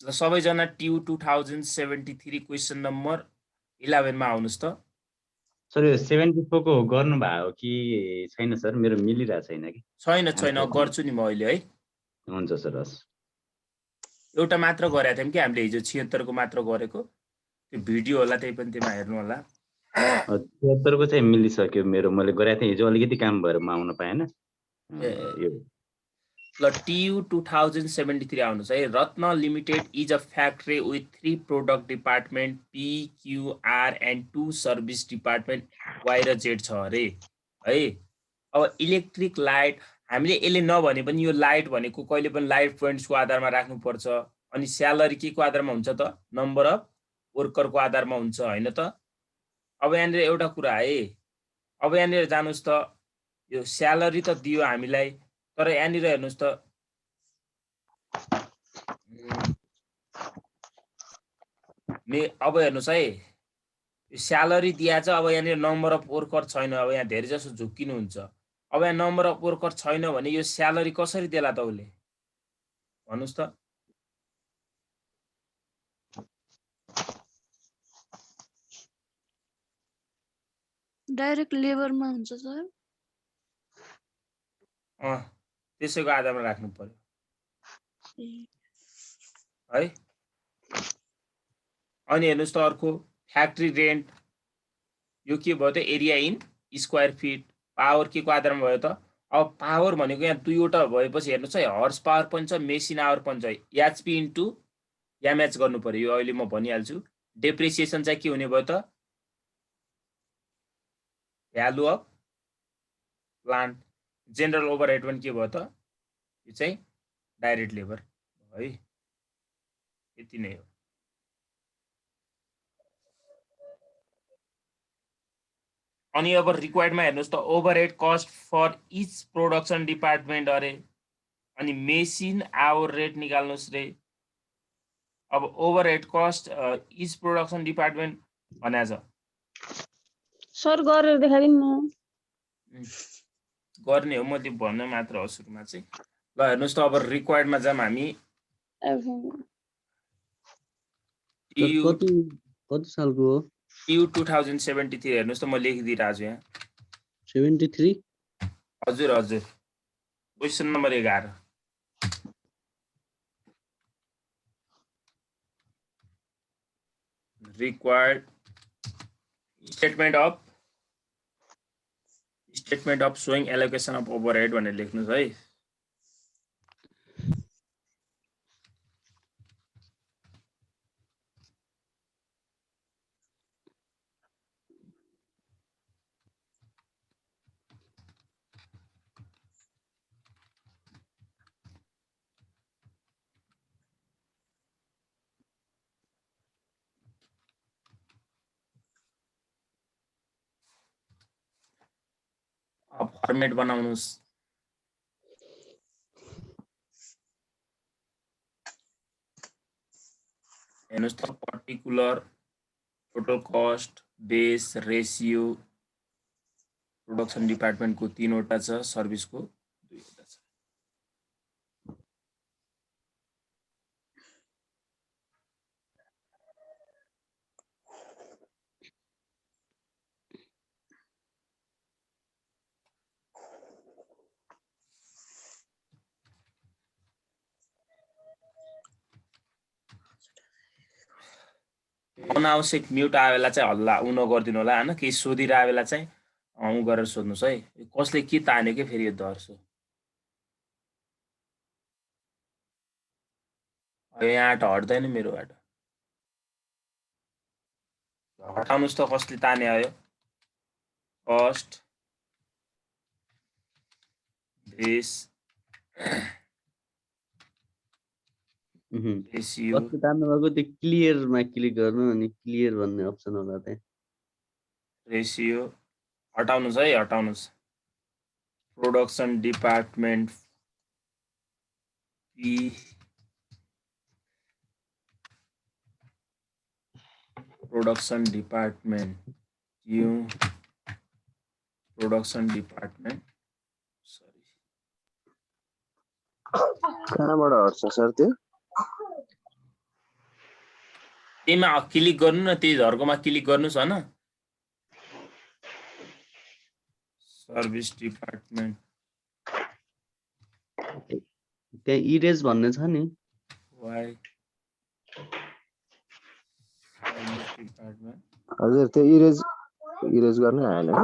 ल सबैजना ट्यु 2073 question number 11 मा आउनुस् त। सर यो 74 को गर्नु भयो कि छैन सर? मेरो मिलिरहेको छैन कि। छैन गर्छु नि म अहिले है। हुन्छ सर, हस्। एउटा मात्र गरेका थियौँ कि हामीले हिजो 76 को मात्र गरेको, त्यो भिडियो होला, त्यही पनि त्यसमा हेर्नु होला। 76 को चाहिँ मिलिसक्यो मेरो, मैले गरेको थिएँ हिजो, अलिकति काम भएर म आउन पाएन। यो ल TU 2073 आउनुहोस् है। Ratna limited is a factory with 3 product department PQR and 2 service department Y र Z छ अरे है। अब इलेक्ट्रिक लाइट हामीले यसले नभने पनि यो लाइट भनेको कहिले पनि लाइट पोइन्ट्सको आधारमा राख्नुपर्छ। अनि स्यालेरी के को आधारमा हुन्छ त? नम्बर अफ वर्करको आधारमा हुन्छ हैन त। अब यहाँनिर एउटा कुरा है, अब यहाँनिर जानुस् त, यो स्यालेरी त दियो हामीलाई, तर यहाँनिर हेर्नुस् त, अब हेर्नुस् है, स्यालेरी दिया छ। अब यहाँनिर नम्बर अफ वर्कर छैन। अब यहाँ धेरै जसो झुक्किनुहुन्छ। अब यहाँ नम्बर अफ वर्कर छैन भने यो स्यालेरी कसरी देला त उसले? भन्नुस् त। डाइरेक्ट लेबरमा हुन्छ सर। त्यसैको आधारमा राख्नु पर्यो है। अनि हेर्नुस् त अर्को फ्याक्ट्री रेन्ट, यो के भयो त? Area in square feet. Power के को आधारमा भयो त? अब पावर भनेको यहाँ दुईवटा भएपछि हेर्नुस् है, हर्स पावर पनि छ, मेसिन आवर पनि छ। HP इन्टु एमएच गर्नु पर्यो। यो अहिले म भनिहाल्छु। डेप्रिसिएसन चाहिँ के हुने भयो त? Value of plant. General overhead पनि के भयो त? यो चाहिँ डाइरेक्ट लेबर है। यति नै हो। अनि अब रिक्वायर्डमा हेर्नुस् त, overhead cost for each production department अरे। अनि मेसिन आवर रेट निकाल्नुस् रे। अब overhead cost each production department भनेछ सर, गरेर देखाइदिनु न। गर्ने हो, म त्यो भन्न मात्र हो सुरुमा चाहिँ। ल हेर्नुस् त, अब रिक्वायर्डमा जाम हामी। कति सालको हो? TU 2073 हेर्नुस् त, म लेखिदिइरहेको छु यहाँ। 73? हजुर हजुर। Question number 11। Required statement of showing allocation of overhead भनेर लेख्नुस् है। फर्मेट बनाउनुस्। हेर्नुस् त, particular, total cost, base, ratio. Production डिपार्टमेन्टको 3वटा छ, सर्भिसको 2वटा छ। अनावश्यक म्युट आए बेला चाहिँ हल्ला नगरिदिनु होला हैन। केही सोधिरहे बेला चाहिँ गरेर सोध्नुस् है। कसले के तान्यो के फेरि यो दर्सो। यहाँबाट हट्दैन मेरोबाट। हटाउनुस् त, कसले ताने आयो? Cost, base, ratio. कति तान्नु भएको? त्यो क्लियरमा क्लिक गर्नु अनि क्लियर भन्ने अप्सन होला त्यहाँ। रेसियो हटाउनुस् है, हटाउनुस्। Production department P, production department Q, production department कहाँबाट हट्छ सर त्यो? त्यहीमा क्लिक गर्नु न, त्यही झर्कोमा क्लिक गर्नुस् हैन, सर्भिस डिपार्टमेन्ट त्यहाँ इरेज भन्ने छ नि वाइ सर्भिस डिपार्टमेन्ट हजुर त्यो इरेज गर्नै आएन है।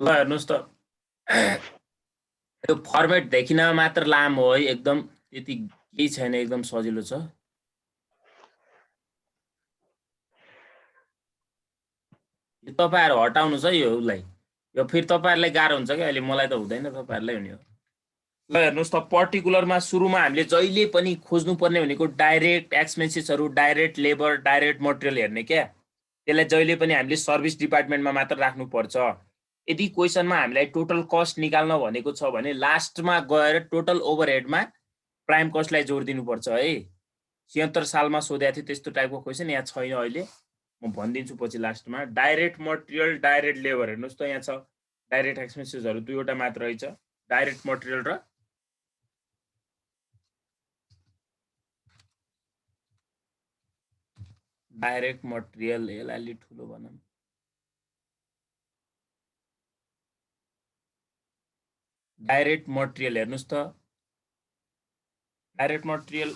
ल हेर्नुस् त यो फर्मेट देखिन मात्र लामो है, एकदम त्यति केही छैन, एकदम सजिलो छ। यो तपाईहरु हटाउनुस् है यो उसलाई, यो फेरि तपाईहरुलाई गाह्रो हुन्छ क्या, अहिले मलाई त हुँदैन, तपाईहरुलाई हुने हो। ल हेर्नुस् त पर्टिकुलरमा सुरुमा हामीले जहिले पनि खोज्नु पर्ने भनेको डाइरेक्ट एक्सपेन्सेसहरु, डाइरेक्ट लेबर, डाइरेक्ट मटेरियल हेर्ने क्या। त्यसलाई जहिले पनि हामीले सर्भिस डिपार्टमेन्टमा मात्र राख्नु पर्छ। यदि क्वेशनमा हामीलाई टोटल कस्ट निकाल्न भनेको छ भने लास्टमा गएर टोटल ओभरहेडमा प्राइम कस्टलाई जोडिदिनु पर्छ है। 76 सालमा सोधेको थियो त्यस्तो टाइपको क्वेशन, यहाँ छैन अहिले, म भनिदिन्छु पछि लास्टमा। डाइरेक्ट मटेरियल, डाइरेक्ट लेबर हेर्नुस् त यहाँ छ, डाइरेक्ट एक्सपेन्सेसहरु दुईवटा मात्र रहेछ, डाइरेक्ट मटेरियल र डाइरेक्ट मटेरियल। यसलाई अलि ठुलो बनाऊँ, डाइरेक्ट मटेरियल हेर्नुस् त, डाइरेक्ट मटेरियल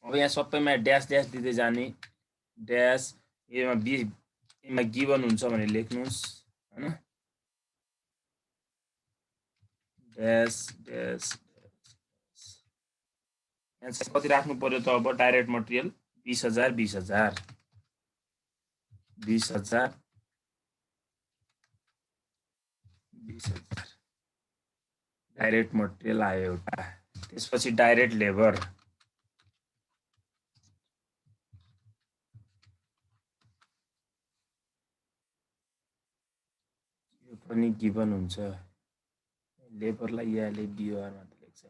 अब यहाँ सबैमा ड्यास ड्यास दिँदै जाने, ड्यास यसमा गिभन हुन्छ भने लेख्नुस् हैन, ड्यास ड्यास। यहाँ चाहिँ कति राख्नु पर्यो त अब डाइरेक्ट मटेरियल 20,000 20,000 20,000 20,000 डाइरेक्ट मटेरियल आयो एउटा। त्यसपछि डाइरेक्ट लेबर, यो पनि गिभन हुन्छ, लेबरलाई यहाँले बिओआर मात्र लेख्छ।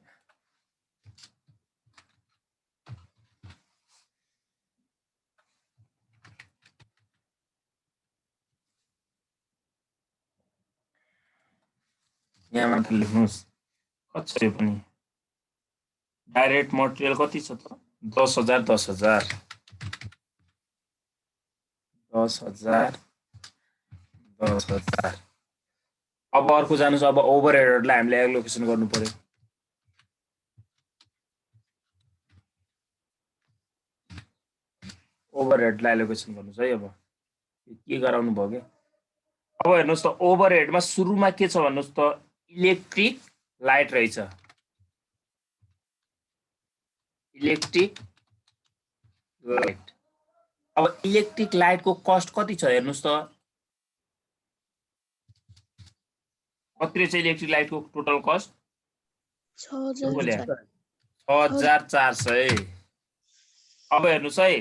यहाँ मात्र लेख्नुस्, कति छ यो पनि। डाइरेक्ट मटेरियल कति छ त, 10,000 10,000 10,000 10,000। अब अर्को जानुस्, अब ओभरहेडहरुलाई हामीले एलोकेसन गर्नु पर्यो। ओभरहेडलाई एलोकेसन गर्नुस् है। अब के गराउनु भयो के, अब हेर्नुस् त ओभरहेडमा सुरुमा के छ भन्नुस् त, इलेक्ट्रिक लाइट रहेछ, इलेक्ट्रिक लाइट। अब इलेक्ट्रिक लाइटको कस्ट कति छ हेर्नुस् त, कति रहेछ इलेक्ट्रिक लाइटको टोटल कस्ट? 6,400। अब हेर्नुस् है,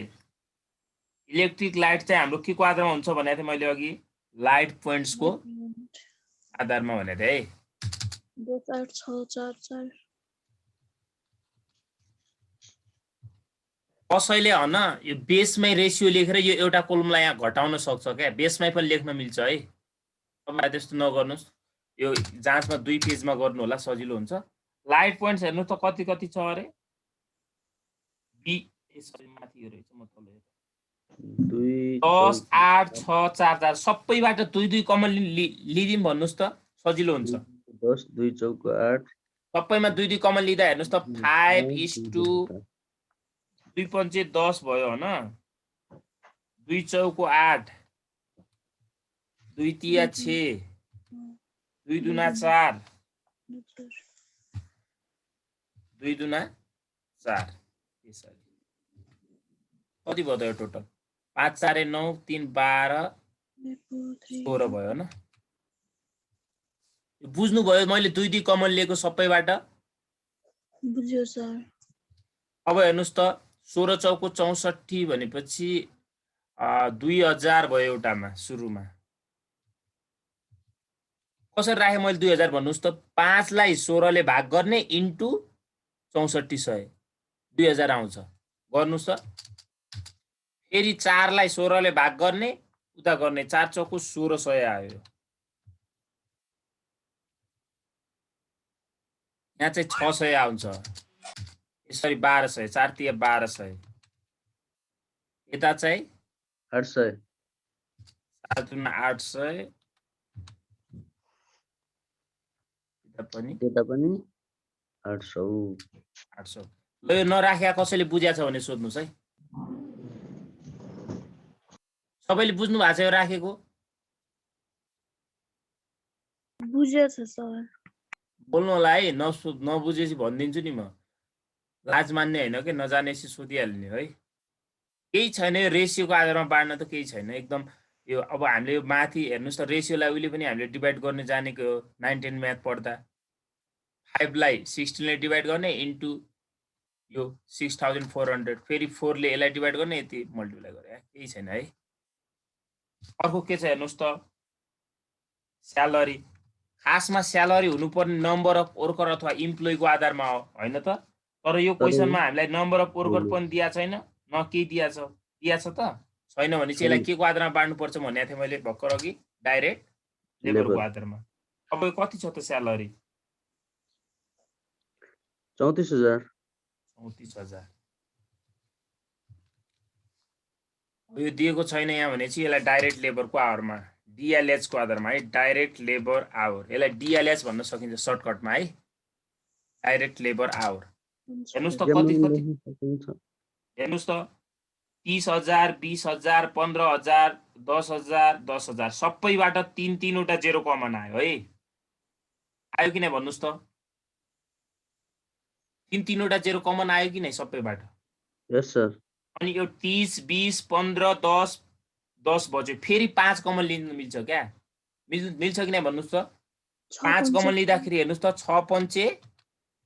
इलेक्ट्रिक लाइट चाहिँ हाम्रो के को आधारमा हुन्छ भनेको थिएँ मैले अघि, लाइट पोइन्ट्सको आधारमा भनेको थिएँ है। 2,644। कसैले हन यो बेसमै रेसियो लेखेर यो एउटा कोलमलाई यहाँ घटाउन सक्छ क्या, बेसमै पनि लेख्न मिल्छ है। तपाईहरु त्यस्तो नगर्नुस्, यो जाँचमा 2 पेजमा गर्नु होला, सजिलो हुन्छ। लाइट पोइन्ट्स हेर्नु त कति कति छ अरे, माथि यो रहेछ, म तल 10 8 6 4 4 सबैबाट 2 2 कमन लिदिम भन्नुस् त सजिलो हुन्छ। 10 2 चौको 8, सबैमा 2 2 कमन लिदा हेर्नुस् त 5:2 2 पंचे 10 भयो हैन, 2 चौको 8 2 तिया 6 2 दुना 4 2 दुना 4 यसरी कति भयो त यो टोटल? 5 4 9 3 12 16 भयो हैन। बुझ्नु भयो मैले 2 2 कमन लिएको सबैबाट? बुझ्यो सर। अब हेर्नुस् त 16 चौको 64 भनेपछि 2000 भयो एउटामा सुरुमा। कसरी राखे मैले 2000 भन्नुस् त, 5 लाई 16 ले भाग गर्ने इन्टु 6400 2000 आउँछ। गर्नुस् त फेरि 4 लाई 16 ले भाग गर्ने उता गर्ने, 4 चौको 1600 आयो। यहाँ चाहिँ 600 आउँछ। सरी 1200 4 तिया 1200 यता चाहिँ 800 4 दुना 800 यता पनि 800 800 ल यो नराखेका कसैले बुझ्या छ भने सोध्नुस् है सबैले बुझ्नु भएको छ यो राखेको बुझेछ सर बोल्नु होला है नबुझेपछि भनिदिन्छु नि म लाज मान्ने होइन के नजानेपछि सोधिहाल्ने है केही छैन यो रेसियोको आधारमा बाँड्न त केही छैन एकदम यो अब हामीले यो माथि हेर्नुस् त रेसियोलाई उहिले पनि हामीले डिभाइड गर्ने जानेको हो 9 10 म्याथ पढ्दा 5 लाई 16 ले डिभाइड गर्ने इन्टु यो 6400 फेरि 4 ले यसलाई डिभाइड गर्ने यति मल्टिप्लाई गरे केही छैन है अर्को के छ हेर्नुस् त स्यालेरी खासमा स्यालेरी हुनुपर्ने नम्बर अफ वर्कर अथवा इम्प्लोइ को आधारमा हो हैन त तर यो क्वेशनमा हामीलाई नम्बर अफ वर्कर पनि दिया छैन न के दिया छ त छैन भने चाहिँ यसलाई के को आधारमा बाँड्नु पर्छ भनेको थिएँ मैले भर्खर अघि डाइरेक्ट लेबरको आधारमा अब यो कति छ त स्यालेरी 34000 34000 यो दिएको छैन यहाँ भने चाहिँ यसलाई डाइरेक्ट लेबरको आवरमा DLH को आधारमा है डाइरेक्ट लेबर आवर यसलाई DLH भन्न सकिन्छ सर्टकटमा है डाइरेक्ट लेबर आवर हेर्नुस् त कति हेर्नुस् त 30000 20000 15000 10000 10000 सबैबाट 3 वटा जेरो कमन आयो है आयो कि नै भन्नुस् त 3 वटा जेरो कमन आयो कि नै सबैबाट यस सर अनि यो 30 20 15 10 10 बज्यो फेरि 5 कमन लिन मिल्छ क्या मिल्छ कि नै भन्नुस् त 5 कमन लिँदाखेरि हेर्नुस् त 6 पंचे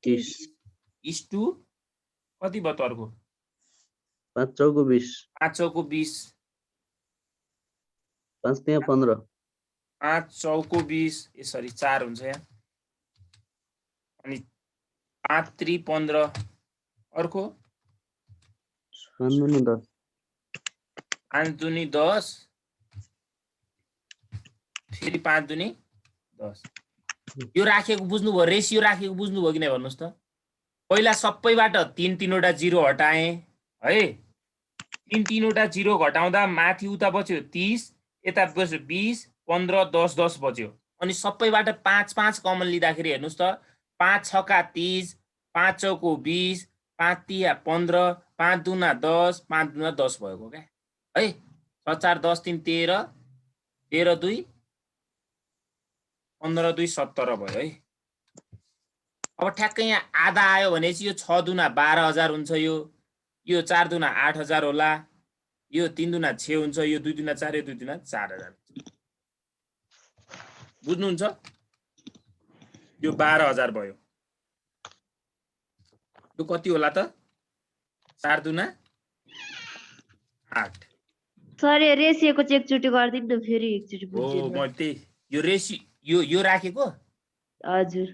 30 इस्टु कति भयो त अर्को 5 चौको 20 5 चौको 20 5 त्यहाँ 15 5 चौको 20 सरी 4 हुन्छ यहाँ अनि 5 3 15 अर्को 5 दुनी 10 5 दुनी 10 फेरि 5 दुनी 10 यो राखेको बुझ्नुभयो रेसियो राखेको बुझ्नुभयो कि नै भन्नुस् त पहिला सबैबाट 3 वटा जिरो हटाए है 3 वटा जिरो घटाउँदा माथि उता बच्यो 30 यता बच्यो 20 15 10 10 बच्यो अनि सबैबाट 5 5 कमन लिँदाखेरि हेर्नुस् त 5 छका 30 5 चौको 20 5 तिया 15 5 दुना 10 5 दुना 10 भएको क्या है 4 10 3 13 13 2 15 2 17 भयो है अब ठ्याक्कै यहाँ आधा आयो भने चाहिँ यो 6 दुना 12000 हुन्छ यो 4 दुना 8000 होला यो 3 दुना 6 हुन्छ यो 2 दुना 4 यो 2 दुना 4000 बुझ्नुहुन्छ यो 12000 भयो यो कति होला त 4 दुना 8 सर यो रेसियोको चाहिँ एकचोटि गरिदिनु न फेरि एकचोटि हो बुझ्दिनँ म त्यही यो रेसियो यो राखेको हजुर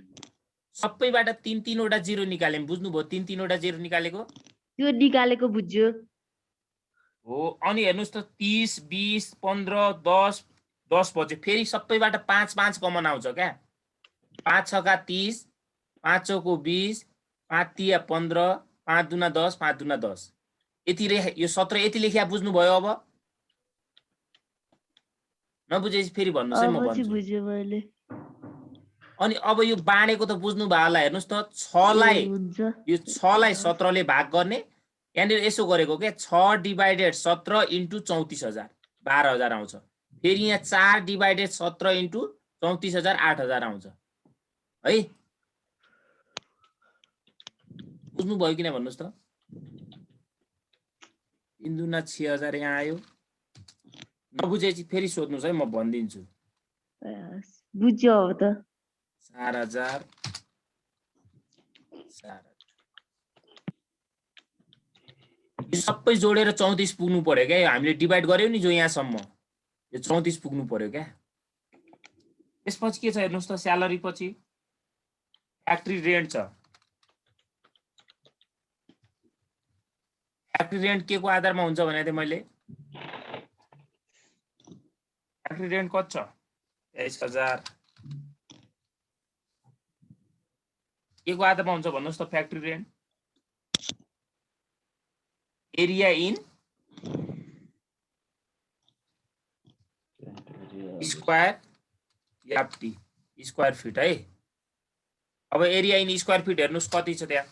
सबैबाट 3 वटा जिरो निकाल्यौं बुझ्नुभयो 3 वटा जिरो निकालेको त्यो निकालेको बुझ्यो हो अनि हेर्नुस् त 30 20 15 10 10 बज्यो फेरि सबैबाट 5 5 कमन आउँछ क्या 5 छका 30 5 चौको 20 5 तिया 15 5 दुना 10 5 दुना 10 यति यो 17 यति लेख्या बुझ्नुभयो अब नबुझेपछि फेरि भन्नुस् है म अब चाहिँ भन्छु बुझ्यो मैले अनि अब यो बाँडेको त बुझ्नु भयो होला हेर्नुस् त 6 लाई हुन्छ यो 6 लाई 17 ले भाग गर्ने यहाँनिर यसो गरेको के 6 डिवाइडेड 17 इन्टु 34000 12000 आउँछ फेरि यहाँ 4 डिवाइडेड 17 इन्टु 34000 8000 आउँछ है बुझ्नु भयो कि नै भन्नुस् त 3 दुना 6000 यहाँ आयो नबुझेपछि फेरि सोध्नुस् है म भनिदिन्छु बुझ्यो अब त 4000 यो सबै जोडेर 34 पुग्नु पर्यो क्या हामीले डिभाइड गर्यौ नि जो यहाँसम्म यो 34 पुग्नु पर्यो क्या त्यसपछि के छ हेर्नुस् त स्यालेरी पछि फ्याक्ट्री रेन्ट छ फ्याक्ट्री रेन्ट के को आधारमा हुन्छ भने थिएँ मैले फ्याक्ट्री रेन्ट कति छ 23000 के को आधारमा हुन्छ भन्नुस् त factory rent area in square याप्टी स्क्वायर फिट है। अब एरिया इन स्क्वायर फिट हेर्नुस् कति छ त्यहाँ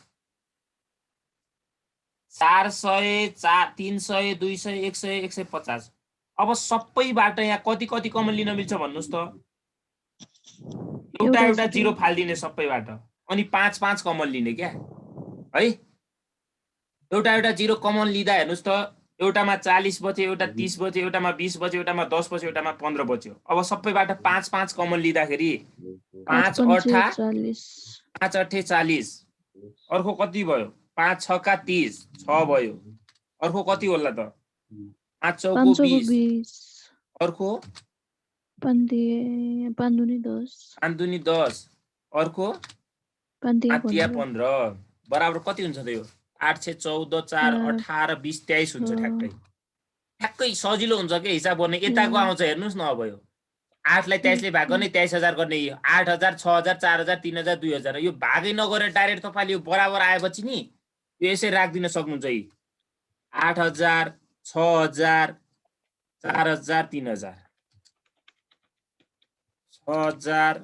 400 300 200 100 150। अब सबैबाट यहाँ कति कति कमन लिन मिल्छ भन्नुस् त एउटा एउटा जिरो फाल्दिने सबैबाट अनि 5 5 कमन लिने क्या है। एउटा एउटा जिरो कमन लिँदा हेर्नुस् त एउटामा 40 बच्यो एउटा 30 बच्यो एउटामा 20 बच्यो एउटामा 10 बच्यो एउटामा 15 बच्यो। अब सबैबाट 5 5 कमन लिँदाखेरि 5 8 40 अर्को कति भयो 5 6 का 30 6 भयो। अर्को कति होला त 5 चौको 20 अर्को 5 दुनी 10 अर्को 5 तिया 15 बराबर कति हुन्छ त यो 8 6 14 4 18 20 23 हुन्छ ठ्याक्कै ठ्याक्कै सजिलो हुन्छ के हिसाब गर्ने। यताको आउँछ हेर्नुस् न। अब यो 8 लाई 23 ले भाग गर्ने 23000 गर्ने 8000 6000 4000 3000 2000 यो भागै नगरेर डाइरेक्ट तपाईले यो बराबर आएपछि नि यो यसै राख्दिन सक्नुहुन्छ है 8000 6000 4000 3000 6000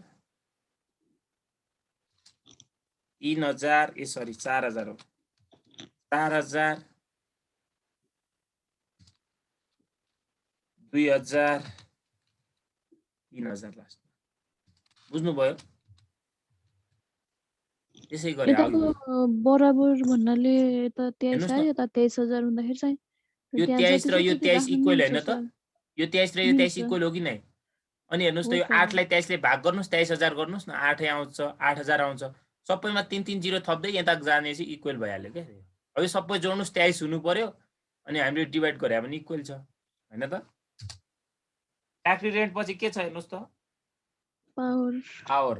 3000 ए सरी 4000 हो 4000 2000 3000 लास्ट बुझ्नुभयो। त्यसै गरे बराबर भन्नाले त 23 आयो त 23000 हुँदाखेरि चाहिँ यो 23 र यो 23 इक्वल हैन त यो 23 र यो 23 इक्वल हो कि नै। अनि हेर्नुस् त यो 8 लाई 23 ले भाग गर्नुस् 23000 गर्नुस् न 8 आउँछ 8000 आउँछ सबैमा 3 3 0 थप्दै यता जानेपछि इक्वल भइहाल्यो के। अब यो सबै जोड्नुस् 23 हुनु पर्यो अनि हामीले डिभाइड गरे भने इक्वल छ हैन त। एक्सिडेन्ट पछि के छ हेर्नुस् त पावर।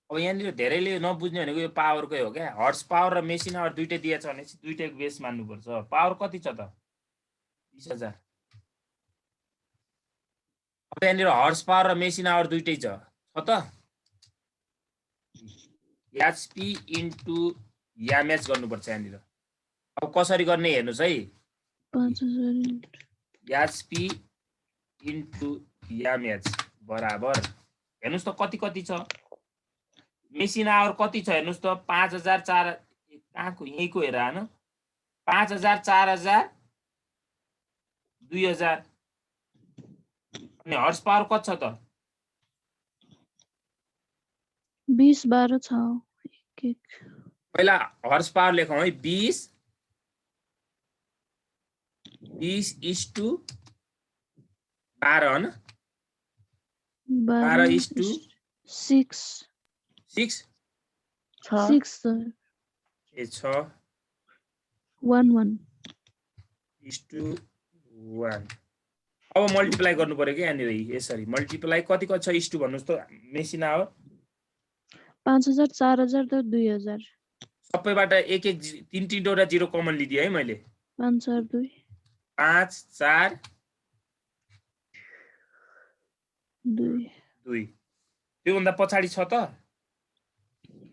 अब यहाँनिर धेरैले नबुझ्ने भनेको यो पावरकै हो क्या। हर्स पावर र मेसिन आवर दुईटै दिएछ भने दुईटैको बेस मान्नुपर्छ। पावर कति छ त 20000। अब यहाँनिर हर्स पावर र मेसिन आवर दुईटै छ त एचपी इन्टु यामएच गर्नुपर्छ यहाँनिर। अब कसरी गर्ने हेर्नुस् है 5000 एचपी इन्टु यामएच बराबर हेर्नुस् त कति कति छ मेसिन आवर कति छ हेर्नुस् त 5000 4 कहाँको यहीँको हेर हैन 5000 4000 2000 अनि हर्स पावर कति छ त 20 12 छ एक पहिला हर्स पावर लेखौं है 20 इस्टु 12 हैन 12 इस्टु 6 6 सर ए 6 1 1 इस्टु 1। अब मल्टिप्लाई गर्नु पर्यो के यहाँनिर यसरी मल्टिप्लाई कति कति छ इस्टु भन्नुस् त मेसिन आवर 5000 4000 त 2000 सबैबाट एक एक 3 3 वटा जिरो कमन लिदिए है मैले 5 4 2 5 4 2 त्यो भन्दा पछाडी छ त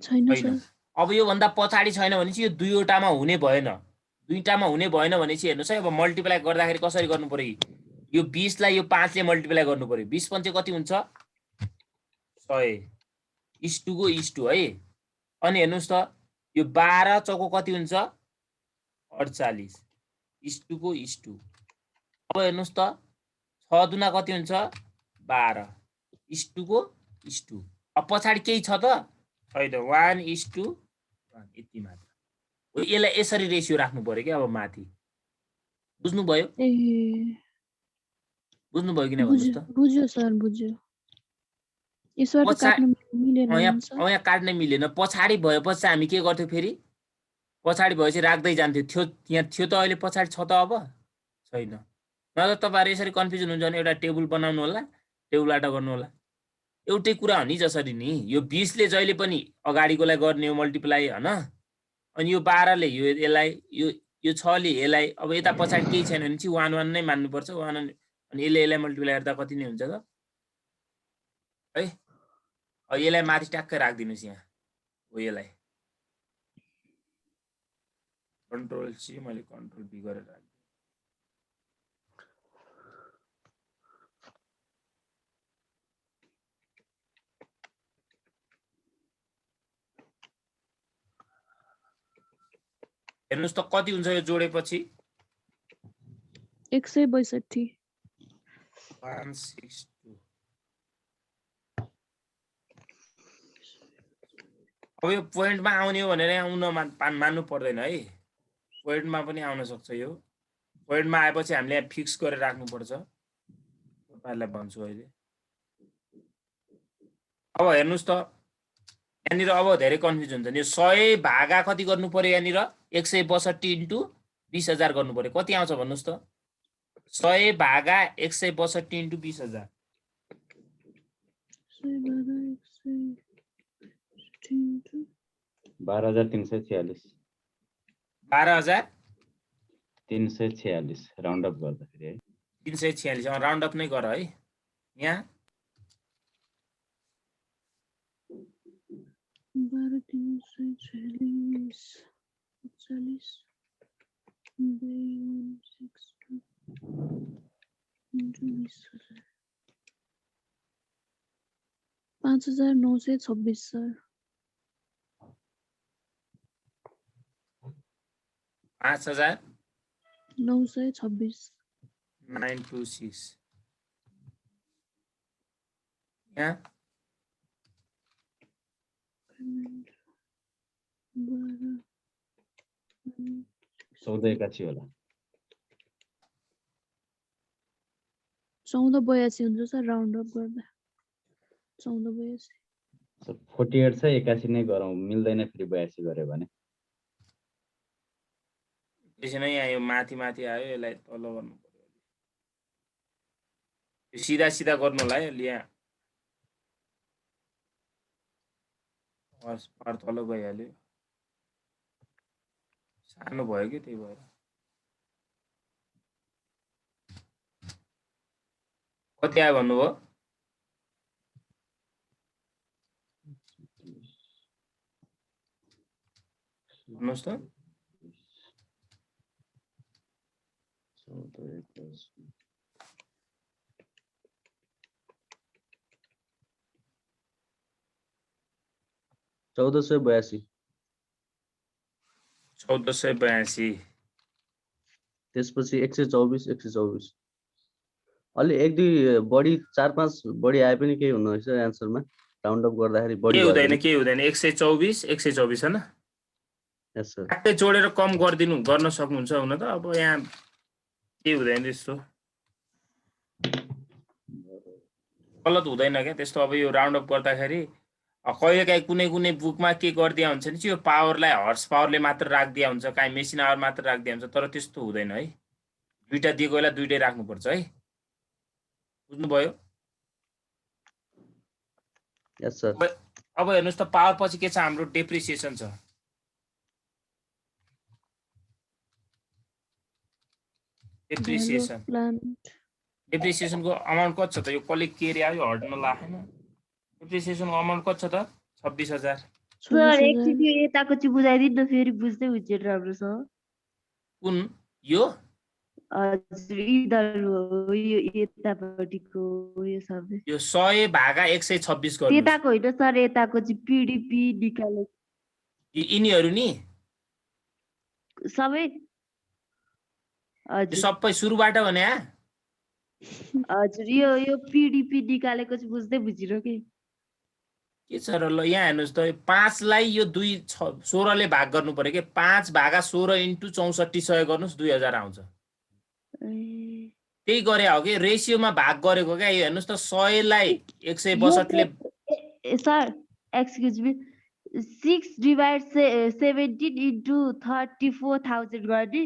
छैन सर। अब यो भन्दा पछाडी छैन भनेपछि यो दुईवटामा हुने भएन दुईटामा हुने भएन भनेपछि हेर्नुस् है अब मल्टिप्लाई गर्दाखेरि कसरी गर्नु पर्यो यो 20 लाई यो 5 ले मल्टिप्लाई गर्नु पर्यो 20 पंचे कति हुन्छ 100 इस्टु को इस्टु है। अनि हेर्नुस् त यो 12 चौको कति हुन्छ 48 इस्टु को इस्टु। अब हेर्नुस् त 6 दुना कति हुन्छ 12 इस्टु को इस्टु। अब पछाडी केही छ त छैन 1:1 यति मात्र। यसलाई यसरी रेशियो राख्नु पर्यो के। अब माथि बुझ्नुभयो बुझ्नुभयो कि नै भन्नुस् त बुझ्यो सर बुझ्यो। यसबाट काट्न मिलेन यहाँ काट्न मिलेन पछाडी भएपछि हामी के गर्थ्यौ फेरि पछाडी भएपछि राख्दै जान्थ्यो यहाँ थियो त अहिले पछाडी छ त अब छैन। नत्र तपाईहरु यसरी कन्फ्युजन हुन्छ भने एउटा टेबल बनाउनु होला टेबलबाट गर्नु होला एउटै कुरा हो नि जसरी नि यो 20 ले जहिले पनि अगाडिकोलाई गर्ने हो मल्टिप्लाई हैन अनि यो 12 ले यो यसलाई यो 6 ले यसलाई अब यता पछाडी केही छैन भने चाहिँ 1 1 नै मान्नु पर्छ 1 अनि यसलाई मल्टिप्लाई गर्दा कति नै हुन्छ त है। अब यसलाई माथि ट्याक्कै राख्दिनुस् यहाँ हो यसलाई कन्ट्रोल सी मैले कन्ट्रोल बी गरेर राखेँ। हेर्नुस् त कति हुन्छ यो जोडेपछि 162 162। अब यो पोइन्टमा आउने हो भनेर आउन मान्नु पर्दैन है, पोइन्टमा पनि आउन सक्छ। यो पोइन्टमा आएपछि हामीले यहाँ फिक्स गरेर राख्नुपर्छ, तपाईँहरूलाई भन्छु अहिले। अब हेर्नुस् त यहाँनिर अब धेरै कन्फ्युज हुन्छ नि। 100 भागा कति गर्नु पर्यो यहाँनिर 162 इन्टु 20,000 गर्नु पर्यो। कति आउँछ भन्नुस् त? 100 भागा 162 इन्टु 20,000 12,346 12,346 राउन्ड अप गर्दाखेरि है 346 राउन्ड अप नै गर है। यहाँ 12,346 40 5,926 सर। 5,926 926 यहाँ 14,81 होला 14,82 हुन्छ सर राउन्ड अप गर्दा 14,82 48 छ 81 नै गरौँ, मिल्दैन फेरि 82 गऱ्यो भने। त्यसै नै यहाँ यो माथि माथि आयो, यसलाई तल गर्नु पर्यो। यो सिधा सिधा गर्नु होला है, यहाँ पार तल गइहाल्यो, सानो भयो कि त्यही भएर। कति आयो भन्नुभयो? भन्नुहोस् त। 1482 1482 त्यसपछि 124 अलि एक दुई बढी 4-5 बढी आए पनि केही हुन्न रहेछ एन्सरमा राउन्ड अप गर्दाखेरि बढी हुँदैन 124 हैन। यस सर ट्याक्कै जोडेर कम गर्न सक्नुहुन्छ हुन त। अब यहाँ के हुँदैन त्यस्तो, गलत हुँदैन क्या त्यस्तो। अब यो राउन्ड अप गर्दाखेरि कहिलेकाहीँ कुनै बुकमा के गरिदिया हुन्छ नि, यो पावरलाई हर्स पावरले मात्र राखिदिया हुन्छ, काहीँ मेसिन आवर मात्र राखिदिया हुन्छ, तर त्यस्तो हुँदैन है। दुईटा दिएको बेला दुईटै राख्नुपर्छ है, बुझ्नुभयो? यस सर अब हेर्नुहोस् त पावर पछि के छ हाम्रो डेप्रिसिएसन छ। डेप्रिसिएसनको अमाउन्ट कति छ त? यो कसले के रे आयो हट्न लागेन। डेप्रिसिएसनको अमाउन्ट कति छ त? 26,000। सर एकचोटि यताको चाहिँ बुझाइदिनु न, फेरि बुझ्दै हुन्छ राम्रोसँग। कुन यो? हजुर इधर हो, यो यतापट्टिको यो सबै। यो 100 भागा 126 गर्नु। त्यताको होइन सर, यताको चाहिँ पिडिपी निकाले यिनीहरू नि सबै। हजुर सबै सुरुबाट भने हजुर यो पिडिपी निकालेको चाहिँ बुझ्दै बुझिरो के छ र। ल यहाँ हेर्नुहोस् त 5 लाई यो 16 ले भाग गर्नु पर्यो के। 5 भागा 16 इन्टु 6400 गर्नुहोस् 2000 आउँछ। त्यही गरे हो कि रेसियोमा भाग गरेको क्या। यो हेर्नुहोस् त 100 लाई 162 ले। सर एक्सक्युज मी 6/17 इन्टु 34,000 गर्ने।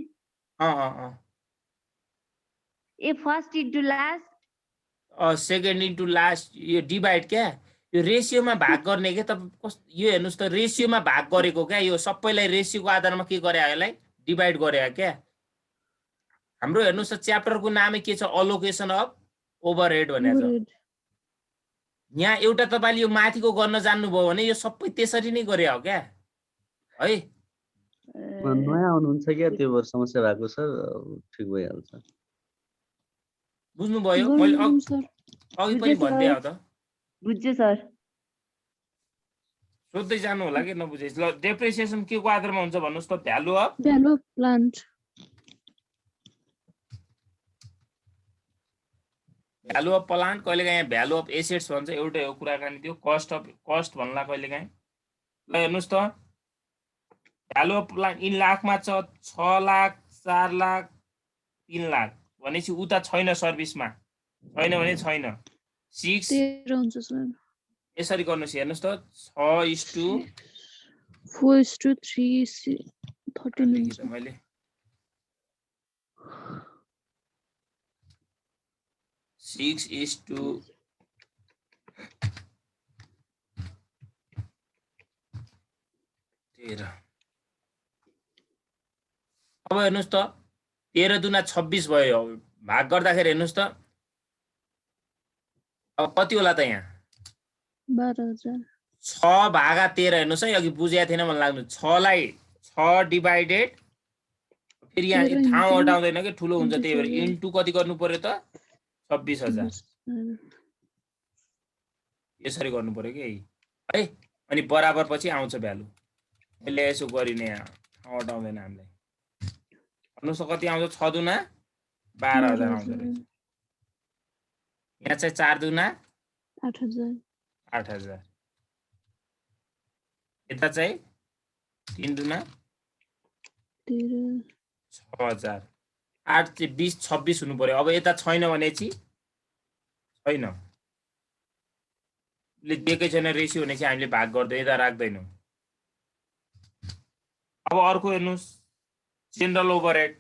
ए first into last second into last यो डिभाइड क्या। यो रेसियोमा भाग गर्ने के। त यो हेर्नुहोस् त रेसियोमा भाग गरेको क्या। यो सबैलाई रेसियोको आधारमा के गरे यसलाई डिभाइड गरे क्या। हाम्रो हेर्नुहोस् त च्याप्टरको नामै के छ? अलोकेसन अफ ओभरहेड भनेको छ। यहाँ एउटा तपाईले यो माथिको गर्न जान्नुभयो भने यो सबै त्यसरी नै गरे हो क्या है। नयाँ आउनुहुन्छ क्या त्यो भएर समस्या भएको सर ठिक भइहाल्छ बुझ्नुभयो गर्नु मैले जाउँ सर अघि पनि बुझेँ भन्दै सर। आउ त बुझ्छु सर। सोध्दै जानु होला के नबुझेस् ल डेप्रिसिएसन के को आधारमा हुन्छ भन्नुस् त value of value of plant value of plant कहिलेकाहीँ यहाँ भ्यालु अफ एसेट्स भन्छ एउटै हो कुराकानी त्यो कस्ट भन्ला कहिलेकाहीँ ल हेर्नुहोस् त भ्यालु अफ प्लान्ट इन लाखमा छ 6 लाख 4 लाख 3 लाख भनेपछि उता छैन सर्भिसमा छैन भने छैन 6 13 हुन्छ सर यसरी गर्नुहोस् हेर्नुहोस् त 6:4 4:3 13 लेखेँ हुन्छ त मैले 6:13 अब हेर्नुहोस् त 13 दुना 26 भयो भाग गर्दाखेरि हेर्नुहोस् त अब कति होला त यहाँ 12,000 6 भागा 13 हेर्नुहोस् है अघि बुझेको थिएन मलाई लाग्नु 6 लाई 6 डिभाइडेड फेरि यहाँ 13 ठाउँ into हटाउँदैन कि ठुलो हुन्छ त्यही भएर 27 इन्टु कति गर्नु पर्यो त 26,000 यसरी गर्नु पर्यो कि है अनि बराबर पछि आउँछ भ्यालु यसले यसो गरिने ठाउँ हटाउँदैन हामीलाई भन्नुहोस् त कति आउँछ 6 दुना 12,000 आउँछ रहेछ यहाँ चाहिँ 4 दुना 8,000 8,000 यता चाहिँ 3 दुना 13 6,000 8 चाहिँ 20 26 हुनु पर्यो अब यता छैन भनेपछि छैन ले दिएकै छैन रेसियो भनेपछि हामीले भाग गर्दै यता राख्दैनौँ अब अर्को हेर्नुहोस् जेनरल ओभरहेड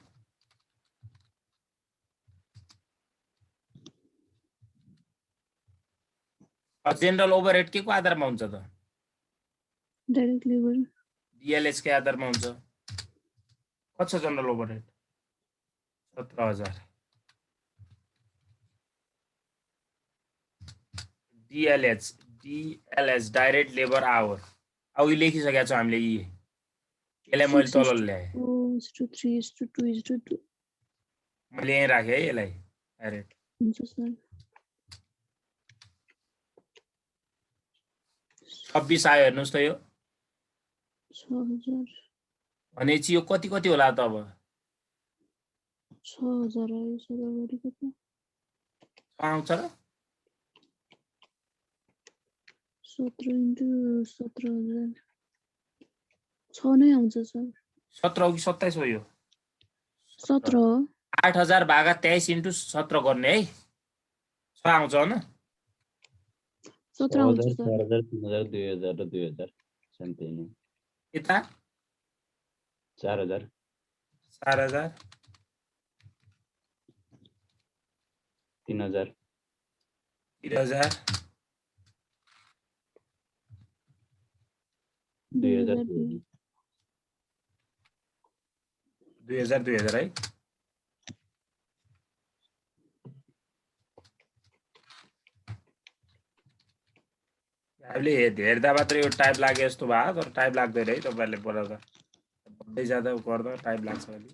जेनरल ओभरहेड के को आधारमा हुन्छ त डाइरेक्ट लेबर डिएलएच के आधारमा हुन्छ कति छ general overhead 17,000 DLH direct labour hour अघि लेखिसकेका छौँ हामीले यसलाई मैले तल ल्याएँ 4:3:2:2 मैले यहीँ राखेँ है यसलाई डाइरेक्ट हुन्छ सर 26 आयो हेर्नुहोस् त यो 6,000 भनेपछि यो कति कति होला त अब 6,000 आयो सर अगाडिको त आउँछ र 17 into 17,000 6 नै आउँछ सर 17 हो कि 27 हो यो 17 हो 8,000 भागा 23 into 17 गर्ने है 6 आउँछ होइन 17 आउँछ सर 4,000 3,000 2,000 र 2,000 शान्ति यता 4,000 4,000 3,000 3,000 2,000 2,000 है हामीले हेर्दा मात्रै यो टाइप लागे जस्तो भयो तर टाइप लाग्दैन है तपाईँहरूले पढाउँदा बढ्दै जाँदा गर्दा टाइप लाग्छ अलि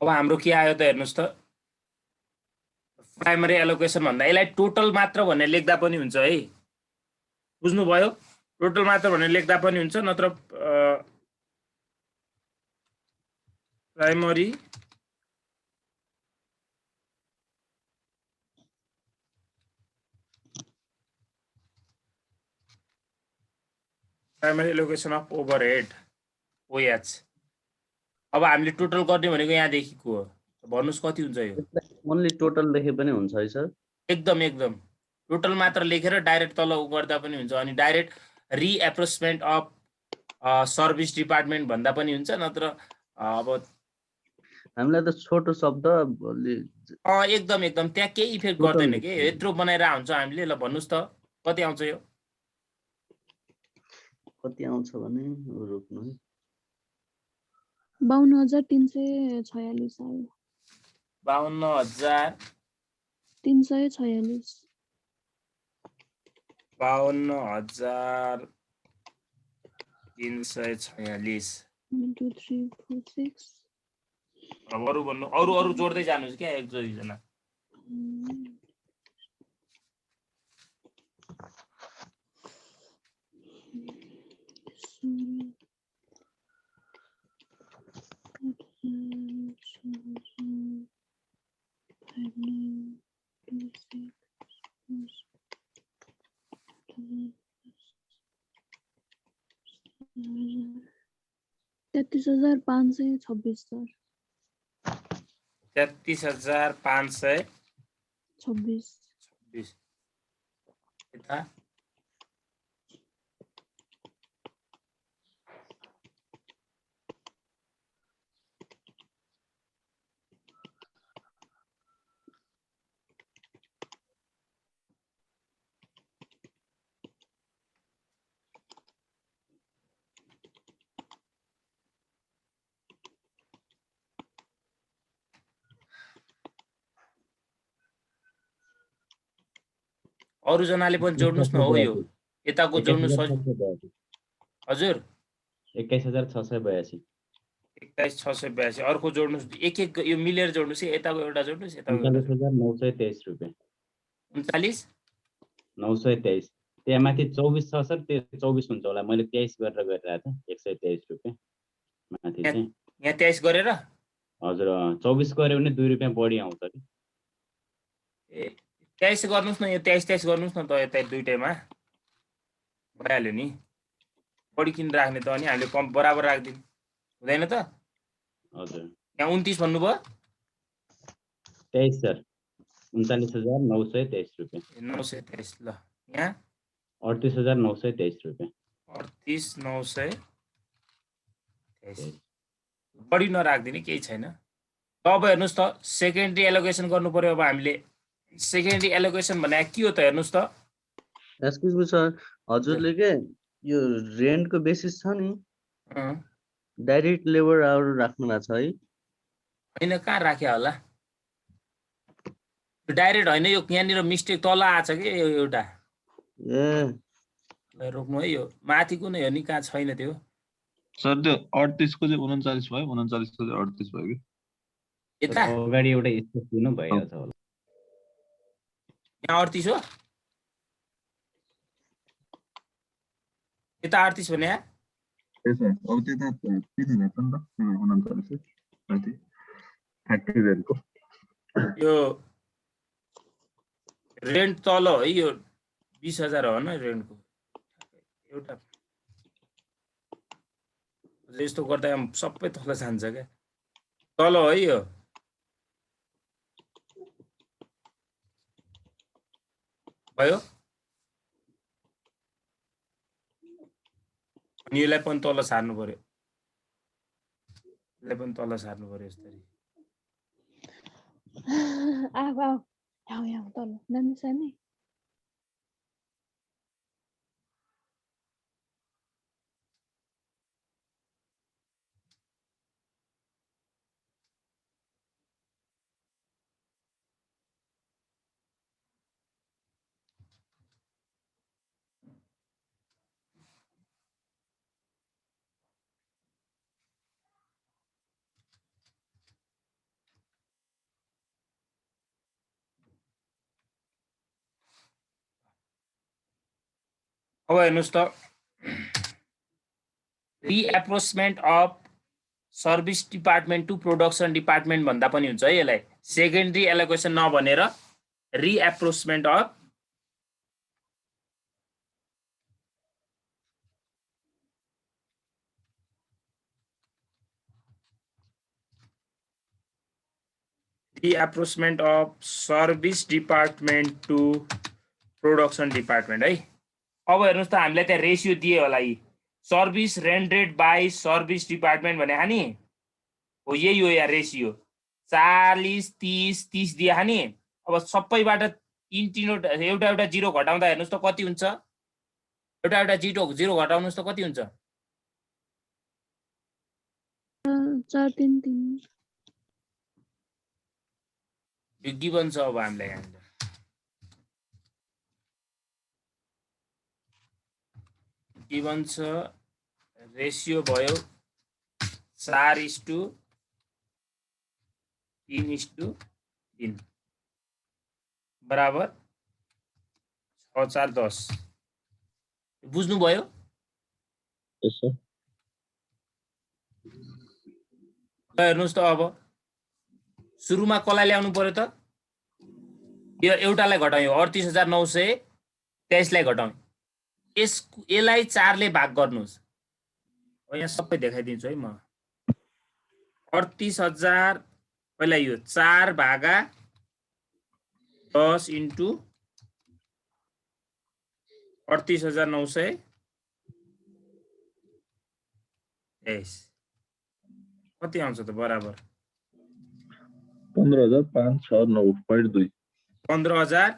अब हाम्रो के आयो त हेर्नुहोस् त प्राइमरी एलोकेसन भन्दा यसलाई टोटल मात्र भनेर लेख्दा पनि हुन्छ है बुझ्नुभयो टोटल मात्र भनेर लेख्दा पनि हुन्छ नत्र primary allocation of overhead OH अब हामीले टोटल गर्ने भनेको यहाँदेखिको हो भन्नुहोस् कति हुन्छ यो ओन्ली टोटल लेखे पनि हुन्छ है सर एकदम एकदम टोटल मात्र लेखेर डाइरेक्ट तल गर्दा पनि हुन्छ अनि डाइरेक्ट रिएप्रोचमेन्ट अफ सर्भिस डिपार्टमेन्ट भन्दा पनि हुन्छ नत्र अब हामीलाई त छोटो शब्द एकदम एकदम त्यहाँ केही इफेक्ट गर्दैन के यत्रो बनाएर हुन्छ हामीले ल भन्नुहोस् त कति आउँछ यो कति आउँछ भने रोक्नु है 52,346 आयो 52,346 1 2 3 4 6 अब अरु भन्नु अरु जोड्दै जानुस् क्या एक दुईजना तेत्तीस हजार 526 सर 33,526 यता अरु जनाले पनि जोड्नुस् न हो यो यताको जोड्नु हजुर 21,682 21,682 अर्को जोड्नुस् एक यो मिलेर जोड्नुस् यताको एउटा जोड्नुस् यताको 39,923 रुपैयाँ 39,923 त्यहाँ माथि 24 छ सर त्यो 24 हुन्छ होला मैले 23 गरेर गरिरहेको थिएँ 123 रुपैयाँ माथि चाहिँ यहाँ 23 गरेर हजुर 24 गरे भने 2 रुपैयाँ बढी आउँछ कि ए 23 गर्नुस् न यो 23 गर्नुस् न त यता दुईटैमा भइहाल्यो नि बढी किन राख्ने त अनि हामीले कम बराबर राख्दिन हुँदैन त हजुर यहाँ 29 भन्नुभयो 23 सर 39,923 रुपैयाँ 923 ल यहाँ 38,923 रुपैयाँ 38,923 बढी नराख्दिने केही छैन अब हेर्नुस् त सेकेन्डरी एलोकेसन गर्नु पर्यो अब हामीले सेकेन्डरी एलोकेसन भने के हो त हेर्नुस् त एक्सक्युज मी सर हजुरले के यो रेन्टको बेसिस छ नि डाइरेक्ट लेबर आवर राख्नु भएको छ है हैन कहाँ राख्या होला डाइरेक्ट हैन यो यहाँनिर मिस्टेक तल आछ के एउटा ए ल रोक्नु है यो माथिको नै हो नि कहाँ छैन त्यो सर त्यो 38 को चाहिँ 39 भयो 39 को चाहिँ 38 भयो कि यता अगाडि एउटा स्पेस दिनु भइहाल्छ होला यहाँ 38 हो यता 38 भने ए सर अब त्यता 3000 छ नि त 39 माथि फ्याक्ट्री रेन्टको यो रेन्ट तल है यो 20,000 हो न रेन्टको एउटा यस्तो गर्दा सबै तल जान्छ क्या तल है यो भयो अनि यसलाई पनि तल सार्नु पर्यो यसलाई पनि तल सार्नु पर्यो यसरी आऊ यहाँ तल नानी सानी अब हेर्नुस् त reapportionment of service department to production department भन्दा पनि हुन्छ है यसलाई सेकेन्डरी एलोकेसन नभनेर reapportionment of reapportionment of service department to production department है अब हेर्नुस् त हामीलाई त्यहाँ रेसियो दिए होला यी सर्भिस रेन्डेड बाई सर्भिस डिपार्टमेन्ट भने हानि हो यही हो या रेसियो 40 30 30 दिए हानि अब सबैबाट एउटा एउटा जिरो घटाउँदा हेर्नुस् त कति हुन्छ एउटा जिरो घटाउनुस् त कति हुन्छ 433 यो गिभन छ अब हामीलाई यहाँनिर गिभन छ रेसियो भयो 4:3:3 बराबर 6:4:10 बुझ्नुभयो यस सर हेर्नुस् त अब सुरुमा कसलाई ल्याउनु पर्यो त यो एउटालाई घटाउँ 38,923 लाई घटाउँ यसलाई 4 ले भाग गर्नुस् अब यहाँ सबै देखाइदिन्छु है म 38,000 पहिला यो 4 भागा 10 इन्टु 38,923 कति आउँछ त बराबर 15,569.2 15,000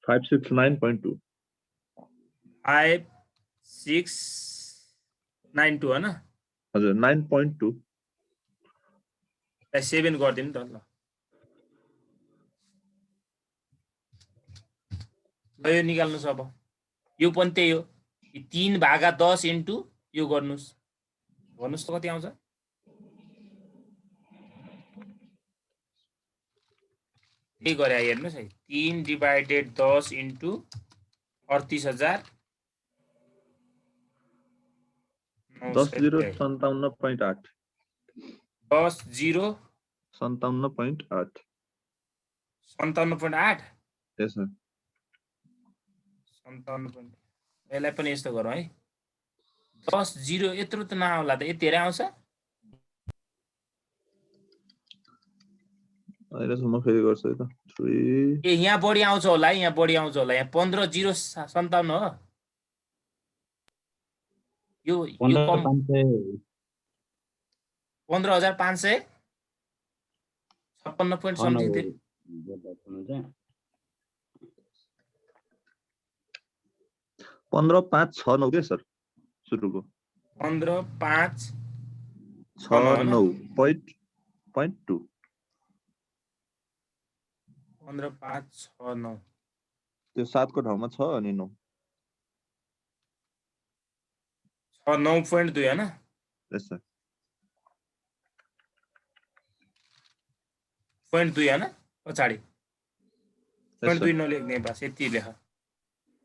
569.2 5692 हैन हजुर 9.2 7 गरिदिनु त ल यो निकाल्नुस् अब यो पनि त्यही हो 3 भागा 10 इन्टु यो गर्नुस् भन्नुस् त कति आउँछ त्यही गरे हेर्नुस् है 3 डिवाइडेड 10 इन्टु 38,000 10,057.8 10,0 57.8 57.8 यस सर 57. यसलाई पनि यस्तो गरौँ है 10,0 यत्रो त नआउला त यति धेरै आउँछ अहिलेसम्म फेरि गर्छु है त 3 ए यहाँ बढी आउँछ होला है यहाँ बढी आउँछ होला यहाँ 15,057 हो यो कम 15,556 समथिङ थियो 15,569 के सर सुरुको 15,569.2 15,569 त्यो 7 को ठाउँमा 6 अनि 9 9.2 हैन यस सर 0.2 हैन पछाडी 0.2 नलेख्ने बस यति लेख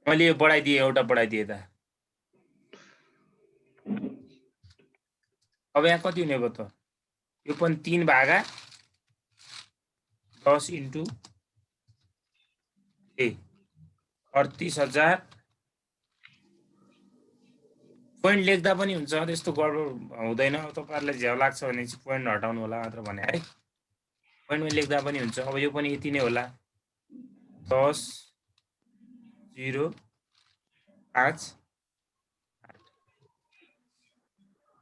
मैले यो बढाइदिए एउटा बढाइदिए त अब यहाँ कति हुने भयो त यो पनि 3 भागा 10 इन्टु 38,000 पोइन्ट लेख्दा पनि हुन्छ त्यस्तो गडबड हुँदैन तपाईहरुलाई झ्याउ लाग्छ भने चाहिँ पोइन्ट हटाउनु होला मात्र भने है पोइन्टमा लेख्दा पनि हुन्छ अब यो पनि यति नै होला 10,0,5